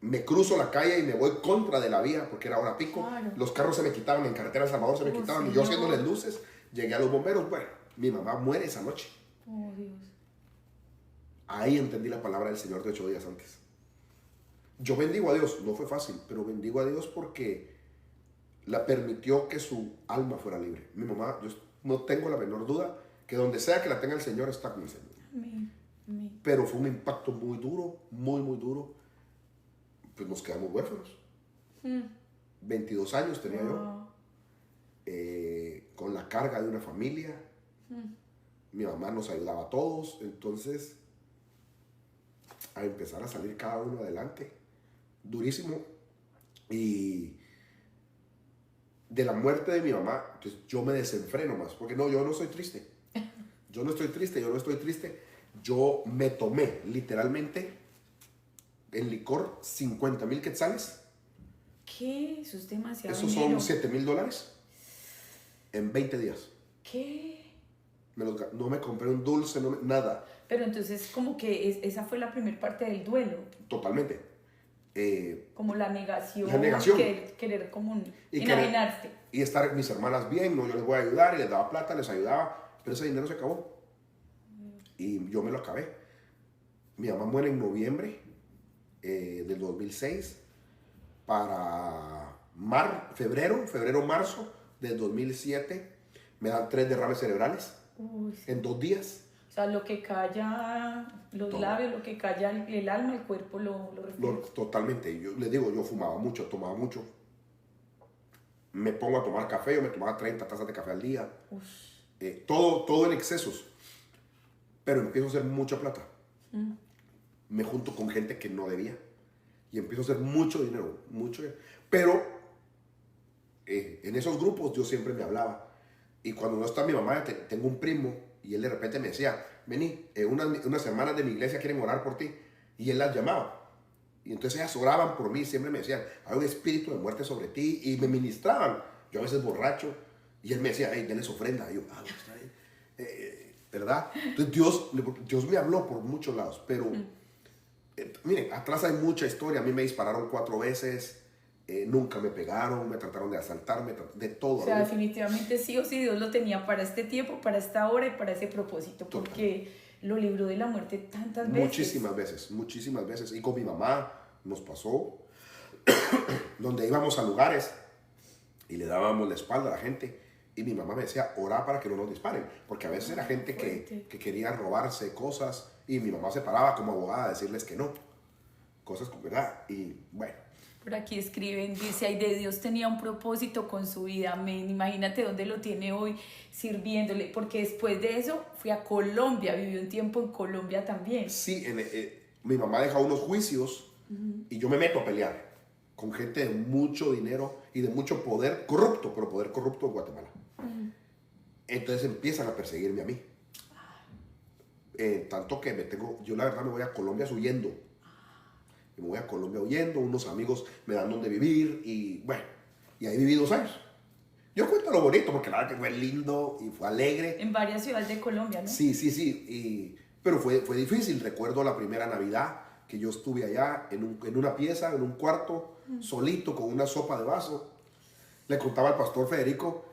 me cruzo la calle y me voy contra de la vía porque era hora pico. Claro. Los carros se me quitaban, en carretera de Salvador se me quitaban y yo haciéndoles luces, llegué a los bomberos. Bueno, mi mamá muere esa noche. Oh, Dios. Ahí entendí la palabra del Señor de 8 días antes. Yo bendigo a Dios, no fue fácil, pero bendigo a Dios porque la permitió que su alma fuera libre. Mi mamá, yo no tengo la menor duda que donde sea que la tenga el Señor, está con el Señor. Amén. Amén. Pero fue un impacto muy duro, muy, muy duro. Pues nos quedamos huérfanos. 22 años tenía yo. Con la carga de una familia. Mi mamá nos ayudaba a todos. Entonces, a empezar a salir cada uno adelante. Durísimo. Y de la muerte de mi mamá, pues yo me desenfreno más. Porque no, yo no soy triste. Yo no estoy triste. Yo me tomé literalmente en licor 50,000 quetzales. ¿Qué? Eso es demasiado Esos dinero. son $7,000 en 20 días. ¿Qué? No me compré un dulce, nada. Pero entonces como que esa fue la primera parte del duelo. Totalmente. Como la negación. La negación. Querer como Y enajenarte. Y estar mis hermanas bien, no, yo les voy a ayudar y les daba plata, les ayudaba, pero ese dinero se acabó. Y yo me lo acabé. Mi mamá muere en noviembre del 2006 para febrero, marzo del 2007 me dan 3 derrames cerebrales. Uy, sí. En 2 días. O sea, lo que calla los Todo. labios, lo que calla el alma, el cuerpo lo refleja. Totalmente. Yo les digo, yo fumaba mucho, tomaba mucho. Me pongo a tomar café, yo me tomaba 30 tazas de café al día. Todo en excesos. Pero empiezo a hacer mucha plata. Me junto con gente que no debía. Y empiezo a hacer mucho dinero. Pero en esos grupos yo siempre me hablaba. Y cuando no está mi mamá, tengo un primo. Y él de repente me decía, vení, unas hermanas de mi iglesia quieren orar por ti. Y él las llamaba. Y entonces ellas oraban por mí. Siempre me decían, hay un espíritu de muerte sobre ti. Y me ministraban. Yo a veces borracho. Y él me decía, hey, denles ofrenda. Y yo, está bien. ¿Verdad? Entonces Dios me habló por muchos lados. Pero, miren, atrás hay mucha historia. A mí me dispararon 4 veces. Nunca me pegaron, me trataron de asaltarme, de todo. O sea, definitivamente sí o sí Dios lo tenía para este tiempo, para esta hora y para ese propósito, porque lo libró de la muerte tantas veces. Muchísimas veces. Y con mi mamá, nos pasó, donde íbamos a lugares y le dábamos la espalda a la gente y mi mamá me decía, orá para que no nos disparen, porque a veces era gente que quería robarse cosas y mi mamá se paraba como abogada a decirles que no, cosas con verdad. Y bueno, Por aquí escriben, dice, ay, de Dios tenía un propósito con su vida, amén. Imagínate dónde lo tiene hoy sirviéndole, porque después de eso fui a Colombia, viví un tiempo en Colombia también. sí, mi mamá deja unos juicios y yo me meto a pelear con gente de mucho dinero y de mucho poder corrupto, pero poder corrupto en Guatemala. Entonces empiezan a perseguirme a mí. Tanto que yo la verdad me voy a Colombia huyendo. Me voy a Colombia huyendo, unos amigos me dan donde vivir y bueno, y ahí viví 2 años. Yo cuento lo bonito porque la verdad que fue lindo y fue alegre. En varias ciudades de Colombia, ¿no? Sí, sí, sí. Pero fue difícil. Recuerdo la primera Navidad que yo estuve allá en una pieza, en un cuarto, solito, con una sopa de vaso. Le contaba al pastor Federico,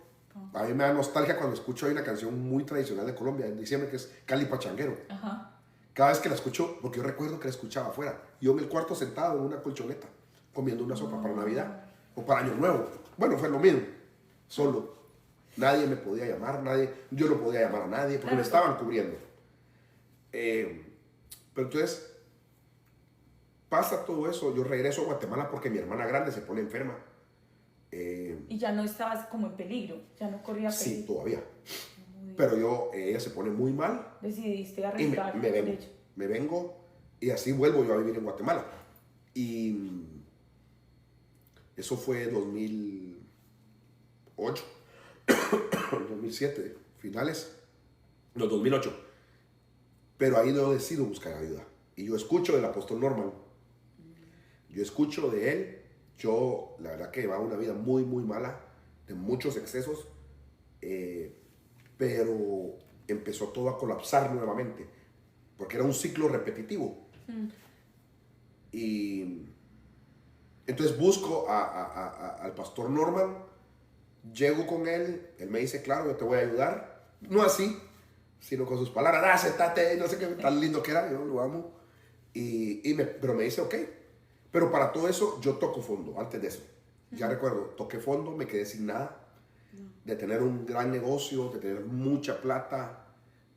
a mí me da nostalgia cuando escucho ahí una canción muy tradicional de Colombia, en diciembre, que es Cali Pachanguero. Ajá. Cada vez que la escucho, porque yo recuerdo que la escuchaba afuera, yo en el cuarto sentado en una colchoneta, comiendo una sopa para Navidad o para Año Nuevo. Bueno, fue lo mismo, solo. Nadie me podía llamar, yo no podía llamar a nadie porque me estaban cubriendo. Pero entonces, pasa todo eso, yo regreso a Guatemala porque mi hermana grande se pone enferma. Y ya no estabas como en peligro, ya no corría peligro. Sí, todavía. Pero ella se pone muy mal. Decidiste Y arriesgar me vengo y así vuelvo yo a vivir en Guatemala. Y eso fue 2008, 2007, finales, no, 2008. Pero ahí yo decido buscar ayuda. Y yo escucho del apóstol Norman. Yo escucho de él. Yo, la verdad que llevaba una vida muy, muy mala, de muchos excesos. Pero empezó todo a colapsar nuevamente, porque era un ciclo repetitivo. Y entonces busco al pastor Norman, llego con él me dice, claro, yo te voy a ayudar. No así, sino con sus palabras, sentate, no sé qué, tan lindo que era, yo lo amo. Pero me dice, ok, pero para todo eso yo toco fondo, antes de eso. Ya recuerdo, toqué fondo, me quedé sin nada. De tener un gran negocio, de tener mucha plata,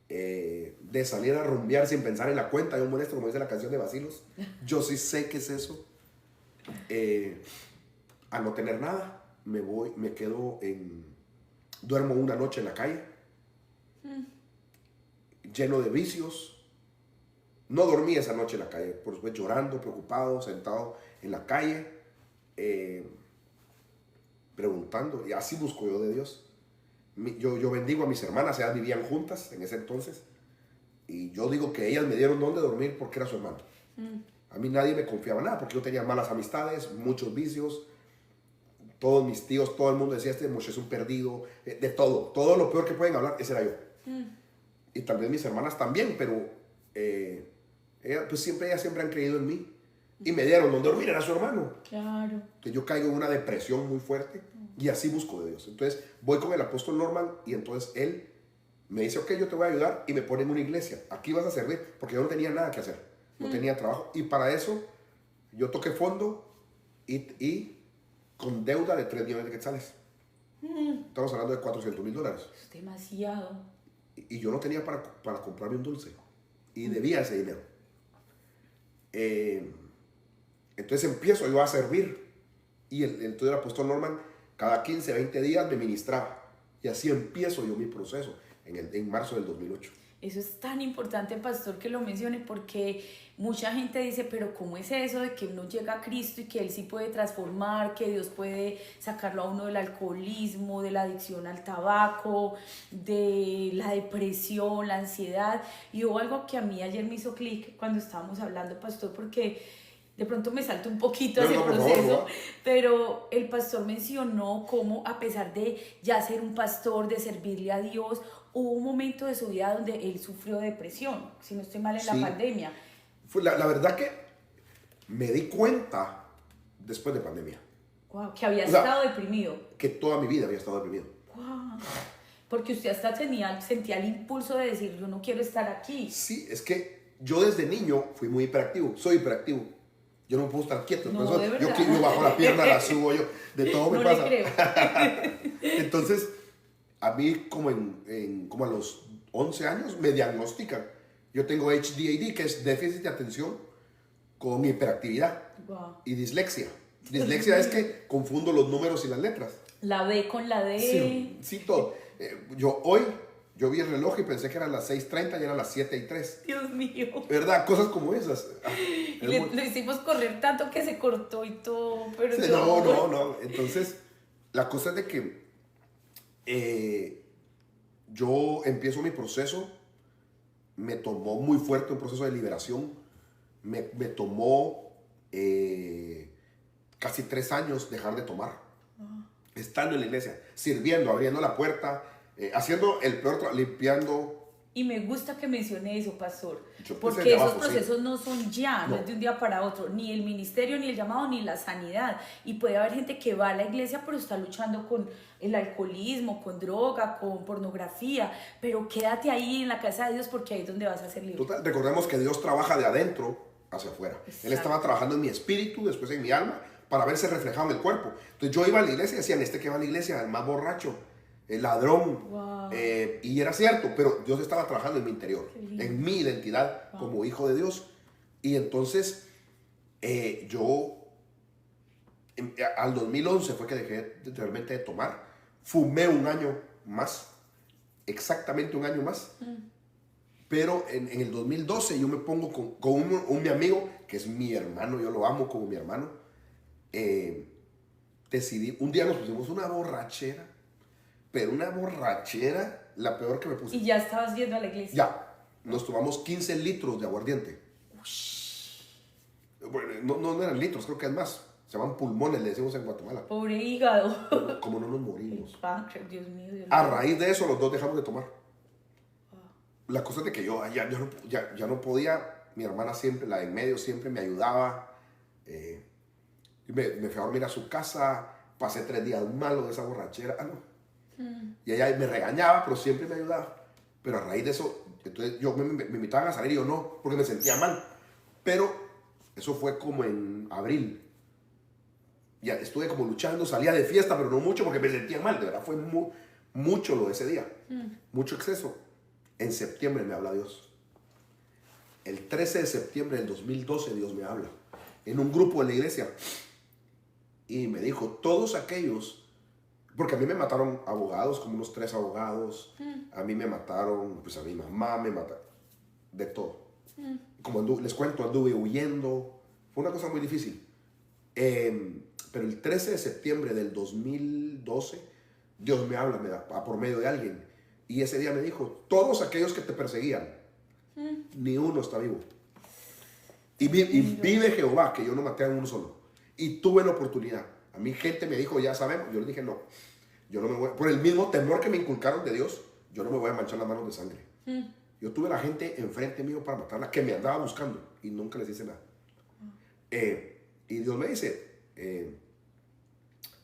de salir a rumbear sin pensar en la cuenta de un molesto, como dice la canción de Bacilos. Yo sí sé qué es eso. A no tener nada, duermo una noche en la calle, lleno de vicios. No dormí esa noche en la calle, por supuesto, llorando, preocupado, sentado en la calle, preguntando, y así busco yo de Dios. Yo bendigo a mis hermanas, ellas vivían juntas en ese entonces, y yo digo que ellas me dieron donde dormir porque era su hermano. A mí nadie me confiaba nada, porque yo tenía malas amistades, muchos vicios, todos mis tíos, todo el mundo decía, este Moshe es un perdido, de todo lo peor que pueden hablar, ese era yo. Y también mis hermanas también, pero ellas siempre han creído en mí. Y me dieron donde dormir, era su hermano. Claro. Entonces yo caigo en una depresión muy fuerte y así busco de Dios. Entonces voy con el apóstol Norman y entonces él me dice, ok, yo te voy a ayudar, y me pone en una iglesia. Aquí vas a servir, porque yo no tenía nada que hacer. No tenía trabajo. Y para eso yo toqué fondo y con deuda de 3 millones de quetzales. Estamos hablando de $400,000. Es demasiado. Y yo no tenía para comprarme un dulce. Y debía ese dinero. Entonces empiezo yo a servir. Y entonces el apóstol Norman cada 15, 20 días me ministraba. Y así empiezo yo mi proceso en marzo del 2008. Eso es tan importante, pastor, que lo mencione, porque mucha gente dice, pero ¿cómo es eso de que uno llega a Cristo y que Él sí puede transformar, que Dios puede sacarlo a uno del alcoholismo, de la adicción al tabaco, de la depresión, la ansiedad? Y hubo algo que a mí ayer me hizo clic cuando estábamos hablando, pastor, porque de pronto me salto un poquito ese proceso, pero el pastor mencionó cómo, a pesar de ya ser un pastor, de servirle a Dios, hubo un momento de su vida donde él sufrió depresión, si no estoy mal, en la pandemia. La verdad que me di cuenta después de pandemia. Wow, que había estado deprimido. Que toda mi vida había estado deprimido. Wow. Porque usted hasta sentía el impulso de decir, yo no quiero estar aquí. Sí, es que yo desde niño fui muy hiperactivo, soy hiperactivo. Yo no puedo estar quieto. No, Por eso de yo, verdad. yo bajo la pierna, la subo yo. De todo me No pasa. le creo. Entonces, a mí como, como a los 11 años me diagnostican. Yo tengo HDAD, que es déficit de atención con hiperactividad Wow. y dislexia. Dislexia es que confundo los números y las letras. La B con la D. Sí, sí, todo. Yo vi el reloj y pensé que eran las 6:30 y eran las 7:03. Dios mío. ¿Verdad? Cosas como esas. Y lo hicimos correr tanto que se cortó y todo, pero Sí, no. Entonces, la cosa es de que yo empiezo mi proceso, me tomó muy fuerte un proceso de liberación, me tomó casi 3 años dejar de tomar, estando en la iglesia, sirviendo, abriendo la puerta, haciendo el peor trabajo, limpiando. Y me gusta que mencione eso, pastor, Yo porque empecé de esos abajo, sí. procesos no son ya, no No. es de un día para otro, ni el ministerio, ni el llamado, ni la sanidad. Y puede haber gente que va a la iglesia pero está luchando con el alcoholismo, con droga, con pornografía, pero quédate ahí en la casa de Dios porque ahí es donde vas a ser libre. Total, recordemos que Dios trabaja de adentro hacia afuera. Exacto. Él estaba trabajando en mi espíritu, después en mi alma, para verse reflejado en el cuerpo. Entonces yo iba a la iglesia y decían, este que va a la iglesia, el más borracho, el ladrón. Wow. Y era cierto, pero Dios estaba trabajando en mi interior, Qué lindo. en mi identidad Wow. como hijo de Dios. Y entonces yo, al 2011 fue que dejé realmente de tomar. Fumé un año más, exactamente un año más. Pero en el 2012 yo me pongo con mi amigo, que es mi hermano, yo lo amo como mi hermano. Decidí, un día nos pusimos una borrachera, pero una borrachera, la peor que me puse. Y ya estabas yendo a la iglesia. Ya, nos tomamos 15 litros de aguardiente. Bueno, no eran litros, creo que es más. Se llaman pulmones, le decimos en Guatemala. Pobre hígado. Como no nos El morimos. páncreas, Dios mío. Dios A mío. raíz de eso, los dos dejamos de tomar. La cosa es de que yo ya no podía. Mi hermana siempre, la de en medio, siempre me ayudaba. Me fui a dormir a su casa. Pasé 3 días malos de esa borrachera. Y ella me regañaba, pero siempre me ayudaba. Pero a raíz de eso, entonces me invitaban a salir y yo no, porque me sentía mal. Pero eso fue como en abril. Ya estuve como luchando, salía de fiesta, pero no mucho porque me sentía mal. De verdad fue mucho lo de ese día. Mucho exceso. En septiembre me habla Dios. El 13 de septiembre del 2012 Dios me habla. En un grupo de la iglesia. Y me dijo, todos aquellos, porque a mí me mataron abogados, como unos 3 abogados. A mí me mataron, pues a mi mamá me mataron. De todo. Como les cuento, anduve huyendo. Fue una cosa muy difícil. Pero el 13 de septiembre del 2012, Dios me habla por medio de alguien. Y ese día me dijo, todos aquellos que te perseguían, ni uno está vivo. Y vive Jehová, que yo no maté a uno solo. Y tuve la oportunidad. A mí gente me dijo, ya sabemos. Yo le dije, no. Yo no me voy, por el mismo temor que me inculcaron de Dios, yo no me voy a manchar las manos de sangre. Yo tuve la gente enfrente mío para matarla, que me andaba buscando. Y nunca les hice nada. Y Dios me dice,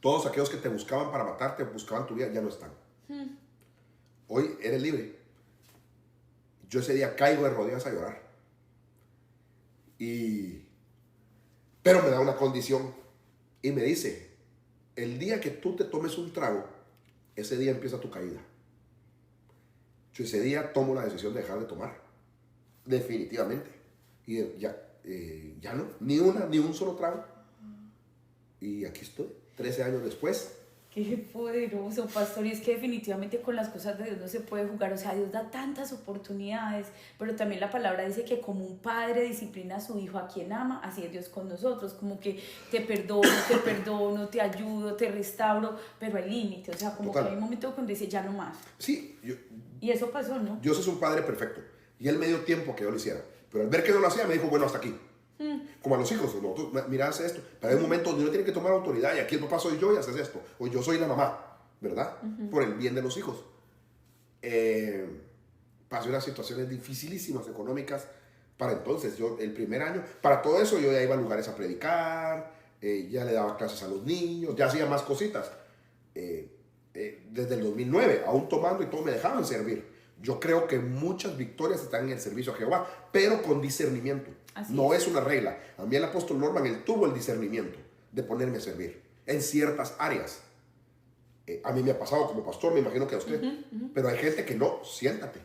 todos aquellos que te buscaban para matarte, buscaban tu vida, ya no están. Hoy eres libre. Yo ese día caigo de rodillas a llorar. Pero me da una condición. Y me dice, el día que tú te tomes un trago, ese día empieza tu caída. Yo ese día tomo la decisión de dejar de tomar. Definitivamente. Y ya no, ni un solo trago. Y aquí estoy, 13 años después. Qué poderoso, pastor. Y es que definitivamente con las cosas de Dios no se puede jugar. O sea, Dios da tantas oportunidades, pero también la palabra dice que como un padre disciplina a su hijo a quien ama, así es Dios con nosotros. Como que te perdono, te ayudo, te restauro, pero hay límite. O sea, como Total. que hay un momento cuando dice ya no más. Sí, Y eso pasó, ¿no? Dios es un padre perfecto. Y Él me dio tiempo que yo lo hiciera. Pero al ver que no lo hacía, me dijo, bueno, hasta aquí. Como a los hijos, no, tú, mira, hace esto. Pero hay un momento donde uno tiene que tomar autoridad y aquí el papá soy yo y haces esto. O yo soy la mamá, ¿verdad? Por el bien de los hijos. Pasé unas situaciones dificilísimas económicas para entonces. Yo, el primer año, para todo eso yo ya iba a lugares a predicar, ya le daba clases a los niños, ya hacía más cositas. Desde el 2009, aún tomando y todo, me dejaban servir. Yo creo que muchas victorias están en el servicio a Jehová, pero con discernimiento. Así No es una regla. A mí el apóstol Norman, él tuvo el discernimiento de ponerme a servir en ciertas áreas. A mí me ha pasado como pastor, me imagino que a usted. Pero hay gente que no, siéntate.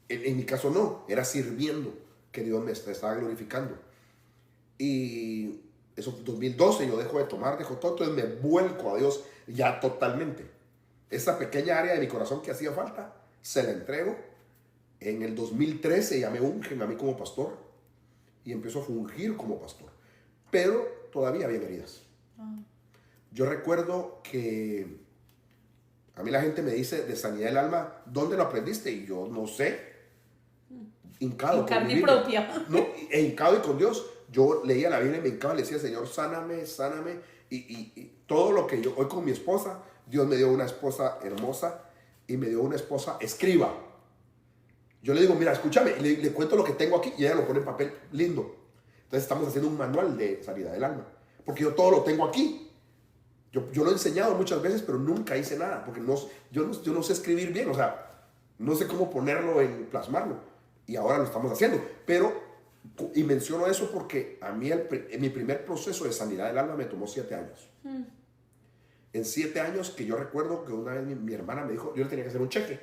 En mi caso no, era sirviendo que Dios me estaba glorificando. Y eso fue 2012, yo dejo de tomar, dejo todo, entonces me vuelco a Dios ya totalmente. Esa pequeña área de mi corazón que hacía falta, se la entrego. En el 2013 ya me ungen a mí como pastor y empiezo a fungir como pastor. Pero todavía había heridas. Yo recuerdo que a mí la gente me dice de sanidad del alma, ¿dónde lo aprendiste? Y yo no sé. Hincado. En carne propia. No, hincado y con Dios. Yo leía la Biblia y me hincaba y le decía, Señor, sáname, sáname. Y todo lo que yo, hoy con mi esposa, Dios me dio una esposa hermosa y me dio una esposa escriba. Yo le digo, mira, escúchame, y le cuento lo que tengo aquí y ella lo pone en papel lindo. Entonces estamos haciendo un manual de sanidad del alma. Porque yo todo lo tengo aquí. Yo lo he enseñado muchas veces, pero nunca hice nada. Porque yo no sé escribir bien. O sea, no sé cómo ponerlo en plasmarlo. Y ahora lo estamos haciendo. Y menciono eso porque a mí mi primer proceso de sanidad del alma me tomó 7 años. En 7 años que yo recuerdo que una vez mi hermana me dijo, yo le tenía que hacer un cheque.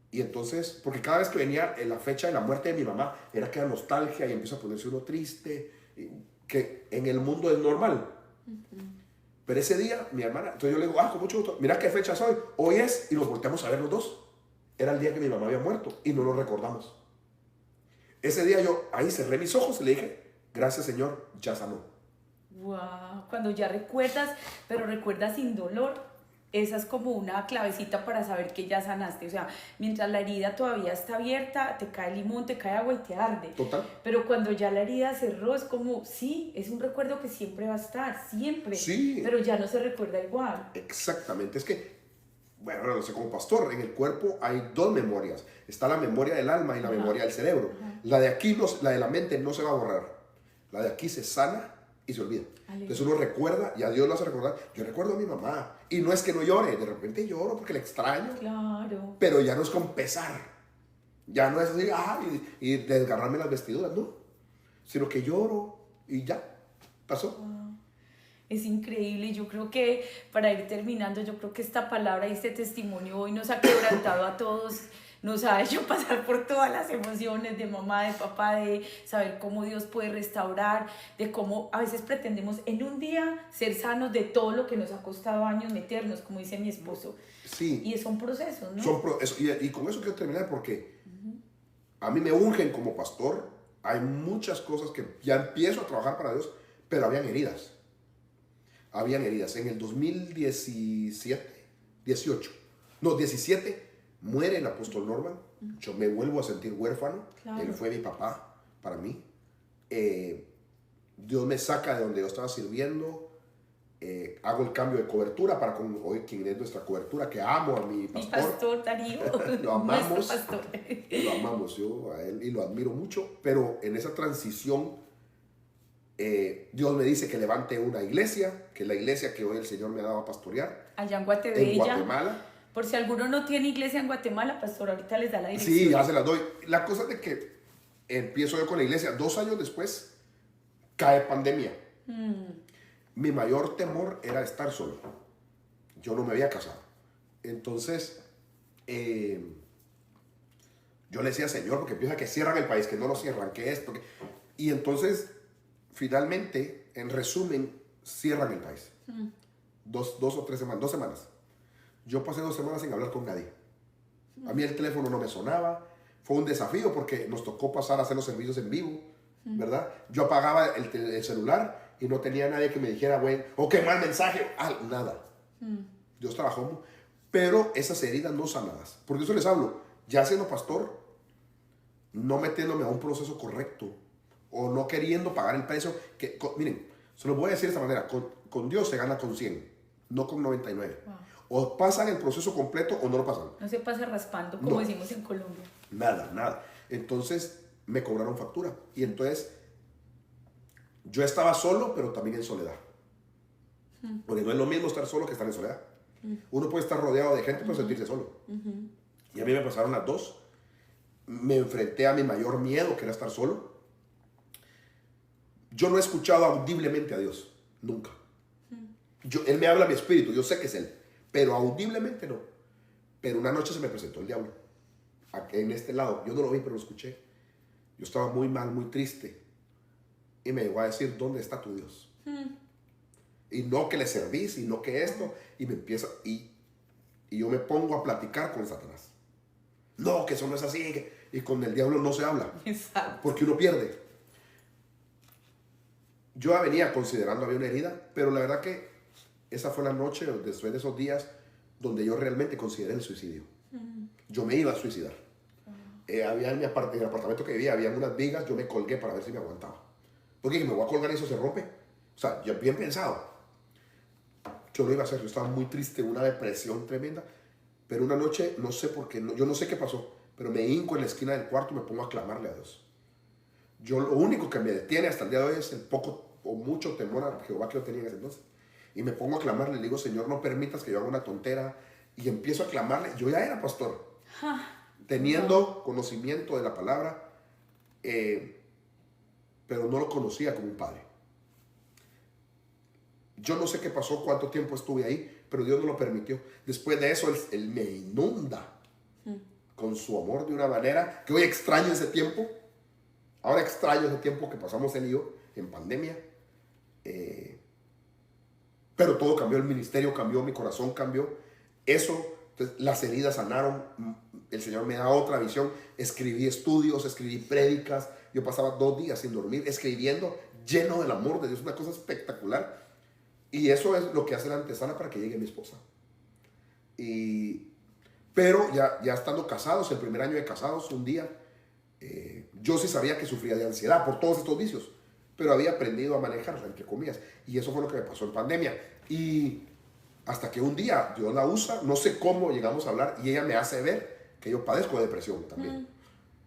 Y entonces, porque cada vez que venía la fecha de la muerte de mi mamá, era que era nostalgia y empieza a ponerse uno triste, que en el mundo es normal. Pero ese día, mi hermana, entonces yo le digo, con mucho gusto, mira qué fecha soy. Hoy es, y nos volteamos a ver los dos. Era el día que mi mamá había muerto y no lo recordamos. Ese día yo ahí cerré mis ojos y le dije, gracias Señor, ya sanó. Wow, cuando ya recuerdas, pero recuerdas sin dolor, esa es como una clavecita para saber que ya sanaste. O sea, mientras la herida todavía está abierta, te cae limón, te cae agua y te arde. Total. Pero cuando ya la herida cerró, es como, sí, es un recuerdo que siempre va a estar, siempre. Sí. Pero ya no se recuerda igual. Exactamente. Es que, bueno, no sé, como pastor, en el cuerpo hay 2 memorias. Está la memoria del alma y la memoria del cerebro. La de aquí, la de la mente no se va a borrar. La de aquí se sana y se olvida. Entonces uno recuerda y a Dios lo hace recordar. Yo recuerdo a mi mamá y no es que no llore, de repente lloro porque la extraño. Claro. Pero ya no es con pesar. Ya no es así, y desgarrarme las vestiduras, no. Sino que lloro y ya, pasó. Wow. Es increíble. Yo creo que para ir terminando, yo creo que esta palabra y este testimonio hoy nos ha quebrantado a todos. Nos ha hecho pasar por todas las emociones de mamá, de papá, de saber cómo Dios puede restaurar, de cómo a veces pretendemos en un día ser sanos de todo lo que nos ha costado años meternos, como dice mi esposo. Sí. Y son procesos, ¿no? Y con eso quiero terminar porque a mí me ungen como pastor. Hay muchas cosas que ya empiezo a trabajar para Dios, pero habían heridas. Habían heridas. En el 17, muere el apóstol Norman. Yo me vuelvo a sentir huérfano. Claro. Él fue mi papá para mí. Dios me saca de donde yo estaba sirviendo. Hago el cambio de cobertura para con hoy quien es nuestra cobertura, que amo a mi pastor. Mi pastor Darío. Lo amamos. Pastor. Lo amamos yo a él y lo admiro mucho. Pero en esa transición, Dios me dice que levante una iglesia, que es la iglesia que hoy el Señor me ha dado a pastorear. Allá en Guatemala. Guatemala. Por si alguno no tiene iglesia en Guatemala, pastor, ahorita les da la dirección. Sí, ya se las doy. La cosa es de que empiezo yo con la iglesia. 2 años después, cae pandemia. Mi mayor temor era estar solo. Yo no me había casado. Entonces, yo le decía, Señor, porque empieza que cierran el país, que no lo cierran, que esto. Y entonces, finalmente, en resumen, cierran el país. 2 o 3 semanas, 2 semanas. Yo pasé 2 semanas sin hablar con nadie. A mí el teléfono no me sonaba. Fue un desafío porque nos tocó pasar a hacer los servicios en vivo, ¿verdad? Yo apagaba el celular y no tenía nadie que me dijera, bueno, o qué mal mensaje. Nada. Dios trabajó. Pero esas heridas no sanadas. Por eso les hablo, ya siendo pastor, no metiéndome a un proceso correcto o no queriendo pagar el precio. Miren, se los voy a decir de esta manera. Con Dios se gana con 100, no con 99. Wow. O pasan el proceso completo o no lo pasan. No se pasa raspando, como decimos en Colombia. Nada. Entonces me cobraron factura. Y entonces yo estaba solo, pero también en soledad. Porque no es lo mismo estar solo que estar en soledad. Uno puede estar rodeado de gente, pero sentirse solo. Y a mí me pasaron las dos. Me enfrenté a mi mayor miedo, que era estar solo. Yo no he escuchado audiblemente a Dios, nunca. Él me habla a mi espíritu, yo sé que es Él, pero audiblemente no. Pero una noche se me presentó el diablo, aquí en este lado. Yo no lo vi, pero lo escuché. Yo estaba muy mal, muy triste. Y me llegó a decir, ¿dónde está tu Dios? Y no que le servís, y no que esto. Y me empieza, y yo me pongo a platicar con Satanás. No, que eso no es así. Y con el diablo no se habla. Exacto. Porque uno pierde. Yo venía considerando había una herida, pero la verdad que esa fue la noche, después de esos días, donde yo realmente consideré el suicidio. Yo me iba a suicidar. Había en el apartamento que vivía, había unas vigas, yo me colgué para ver si me aguantaba. Porque me voy a colgar y eso se rompe. O sea, yo bien pensado. Yo lo iba a hacer, yo estaba muy triste, una depresión tremenda. Pero una noche, no sé por qué, yo no sé qué pasó, pero me hinco en la esquina del cuarto y me pongo a clamarle a Dios. Yo lo único que me detiene hasta el día de hoy es el poco o mucho temor a Jehová que yo tenía en ese entonces. Y me pongo a clamarle, le digo, Señor, no permitas que yo haga una tontera. Y empiezo a clamarle. Yo ya era pastor, teniendo conocimiento de la palabra, pero no lo conocía como un padre. Yo no sé qué pasó, cuánto tiempo estuve ahí, pero Dios no lo permitió. Después de eso, Él me inunda con su amor de una manera que hoy extraño ese tiempo. Ahora extraño ese tiempo que pasamos él y yo en pandemia. Pero todo cambió, el ministerio cambió, mi corazón cambió. Eso, entonces, las heridas sanaron. El Señor me da otra visión. Escribí estudios, escribí prédicas. Yo pasaba 2 días sin dormir, escribiendo, lleno del amor de Dios, una cosa espectacular. Y eso es lo que hace la antesala para que llegue mi esposa. Pero ya estando casados, el primer año de casados, un día, yo sí sabía que sufría de ansiedad por todos estos vicios, pero había aprendido a manejarla, entre comillas. Y eso fue lo que me pasó en pandemia. Y hasta que un día Dios la usa, no sé cómo llegamos a hablar, y ella me hace ver que yo padezco de depresión también.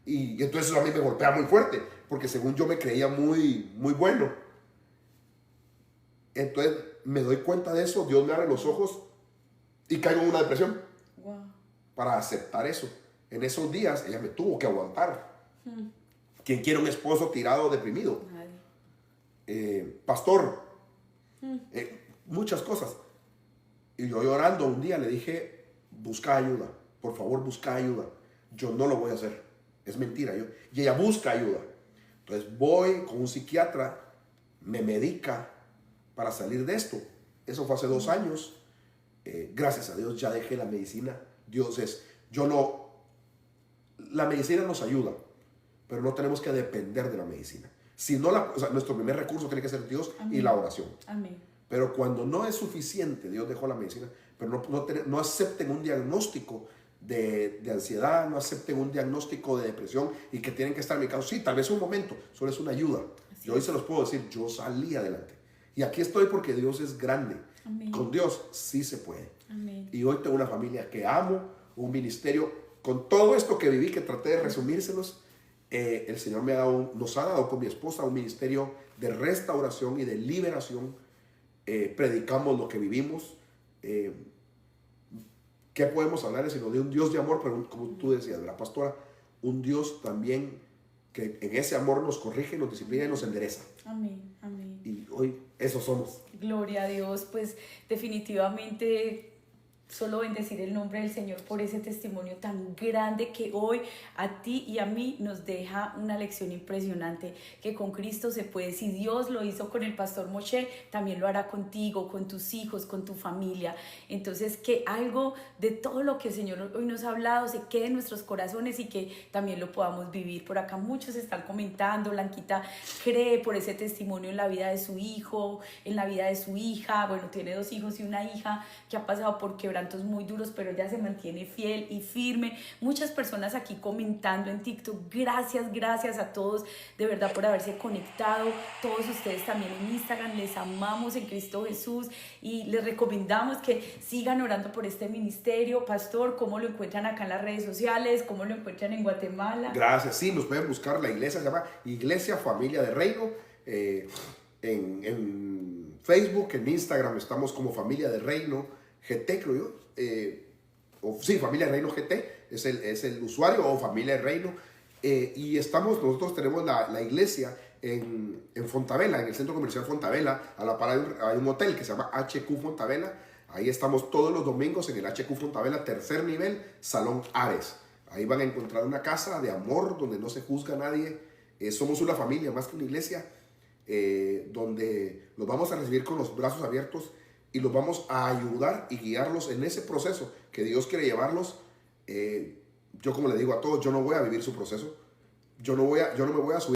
Y entonces eso a mí me golpea muy fuerte, porque según yo me creía muy, muy bueno. Entonces me doy cuenta de eso, Dios me abre los ojos y caigo en una depresión. Wow. Para aceptar eso. En esos días ella me tuvo que aguantar. ¿Quién quiere un esposo tirado, deprimido? Pastor, muchas cosas. Y yo llorando un día le dije, busca ayuda, por favor busca ayuda. Yo no lo voy a hacer, es mentira. Y ella busca ayuda. Entonces voy con un psiquiatra, me medica para salir de esto. Eso fue hace 2 años. Gracias a Dios ya dejé la medicina. La medicina nos ayuda, pero no tenemos que depender de la medicina. Si no nuestro primer recurso tiene que ser Dios. Amén. Y la oración. Amén. Pero cuando no es suficiente, Dios dejó la medicina, pero no acepten un diagnóstico de ansiedad, no acepten un diagnóstico de depresión y que tienen que estar medicados. Sí, tal vez un momento, solo es una ayuda. Yo hoy se los puedo decir, yo salí adelante. Y aquí estoy porque Dios es grande. Amén. Con Dios sí se puede. Amén. Y hoy tengo una familia que amo, un ministerio. Con todo esto que viví, que traté de resumírselos, el Señor nos ha dado con mi esposa un ministerio de restauración y de liberación. Predicamos lo que vivimos. ¿Qué podemos hablar sino de un Dios de amor? Pero como tú decías, la pastora, un Dios también que en ese amor nos corrige, nos disciplina y nos endereza. Amén, amén. Y hoy eso somos. Gloria a Dios, pues definitivamente solo bendecir el nombre del Señor por ese testimonio tan grande que hoy a ti y a mí nos deja una lección impresionante, que con Cristo se puede. Si Dios lo hizo con el pastor Moshe, también lo hará contigo, con tus hijos, con tu familia. Entonces, que algo de todo lo que el Señor hoy nos ha hablado se quede en nuestros corazones y que también lo podamos vivir. Por acá muchos están comentando, Blanquita cree por ese testimonio en la vida de su hijo, en la vida de su hija. Bueno, tiene 2 hijos y una hija que ha pasado por quebrantos muy duros, pero ella se mantiene fiel y firme. Muchas personas aquí comentando en TikTok. Gracias a todos de verdad por haberse conectado. Todos ustedes también en Instagram, les amamos en Cristo Jesús y les recomendamos que sigan orando por este ministerio. Pastor, ¿cómo lo encuentran acá en las redes sociales? ¿Cómo lo encuentran en Guatemala? Gracias, sí, nos pueden buscar. La iglesia se llama Iglesia Familia de Reino. En Facebook, en Instagram estamos como Familia de Reino GT, creo yo, sí, Familia Reino GT es el usuario, o Familia Reino. Y nosotros tenemos la iglesia en Fontavela, en el centro comercial Fontavela. A la par hay un hotel que se llama HQ Fontavela. Ahí estamos todos los domingos en el HQ Fontavela, tercer nivel, Salón Ares. Ahí van a encontrar una casa de amor donde no se juzga a nadie. Somos una familia más que una iglesia, donde los vamos a recibir con los brazos abiertos y los vamos a ayudar y guiarlos en ese proceso que Dios quiere llevarlos. Yo, como le digo a todos, yo no voy a vivir su proceso. Yo no me voy a subir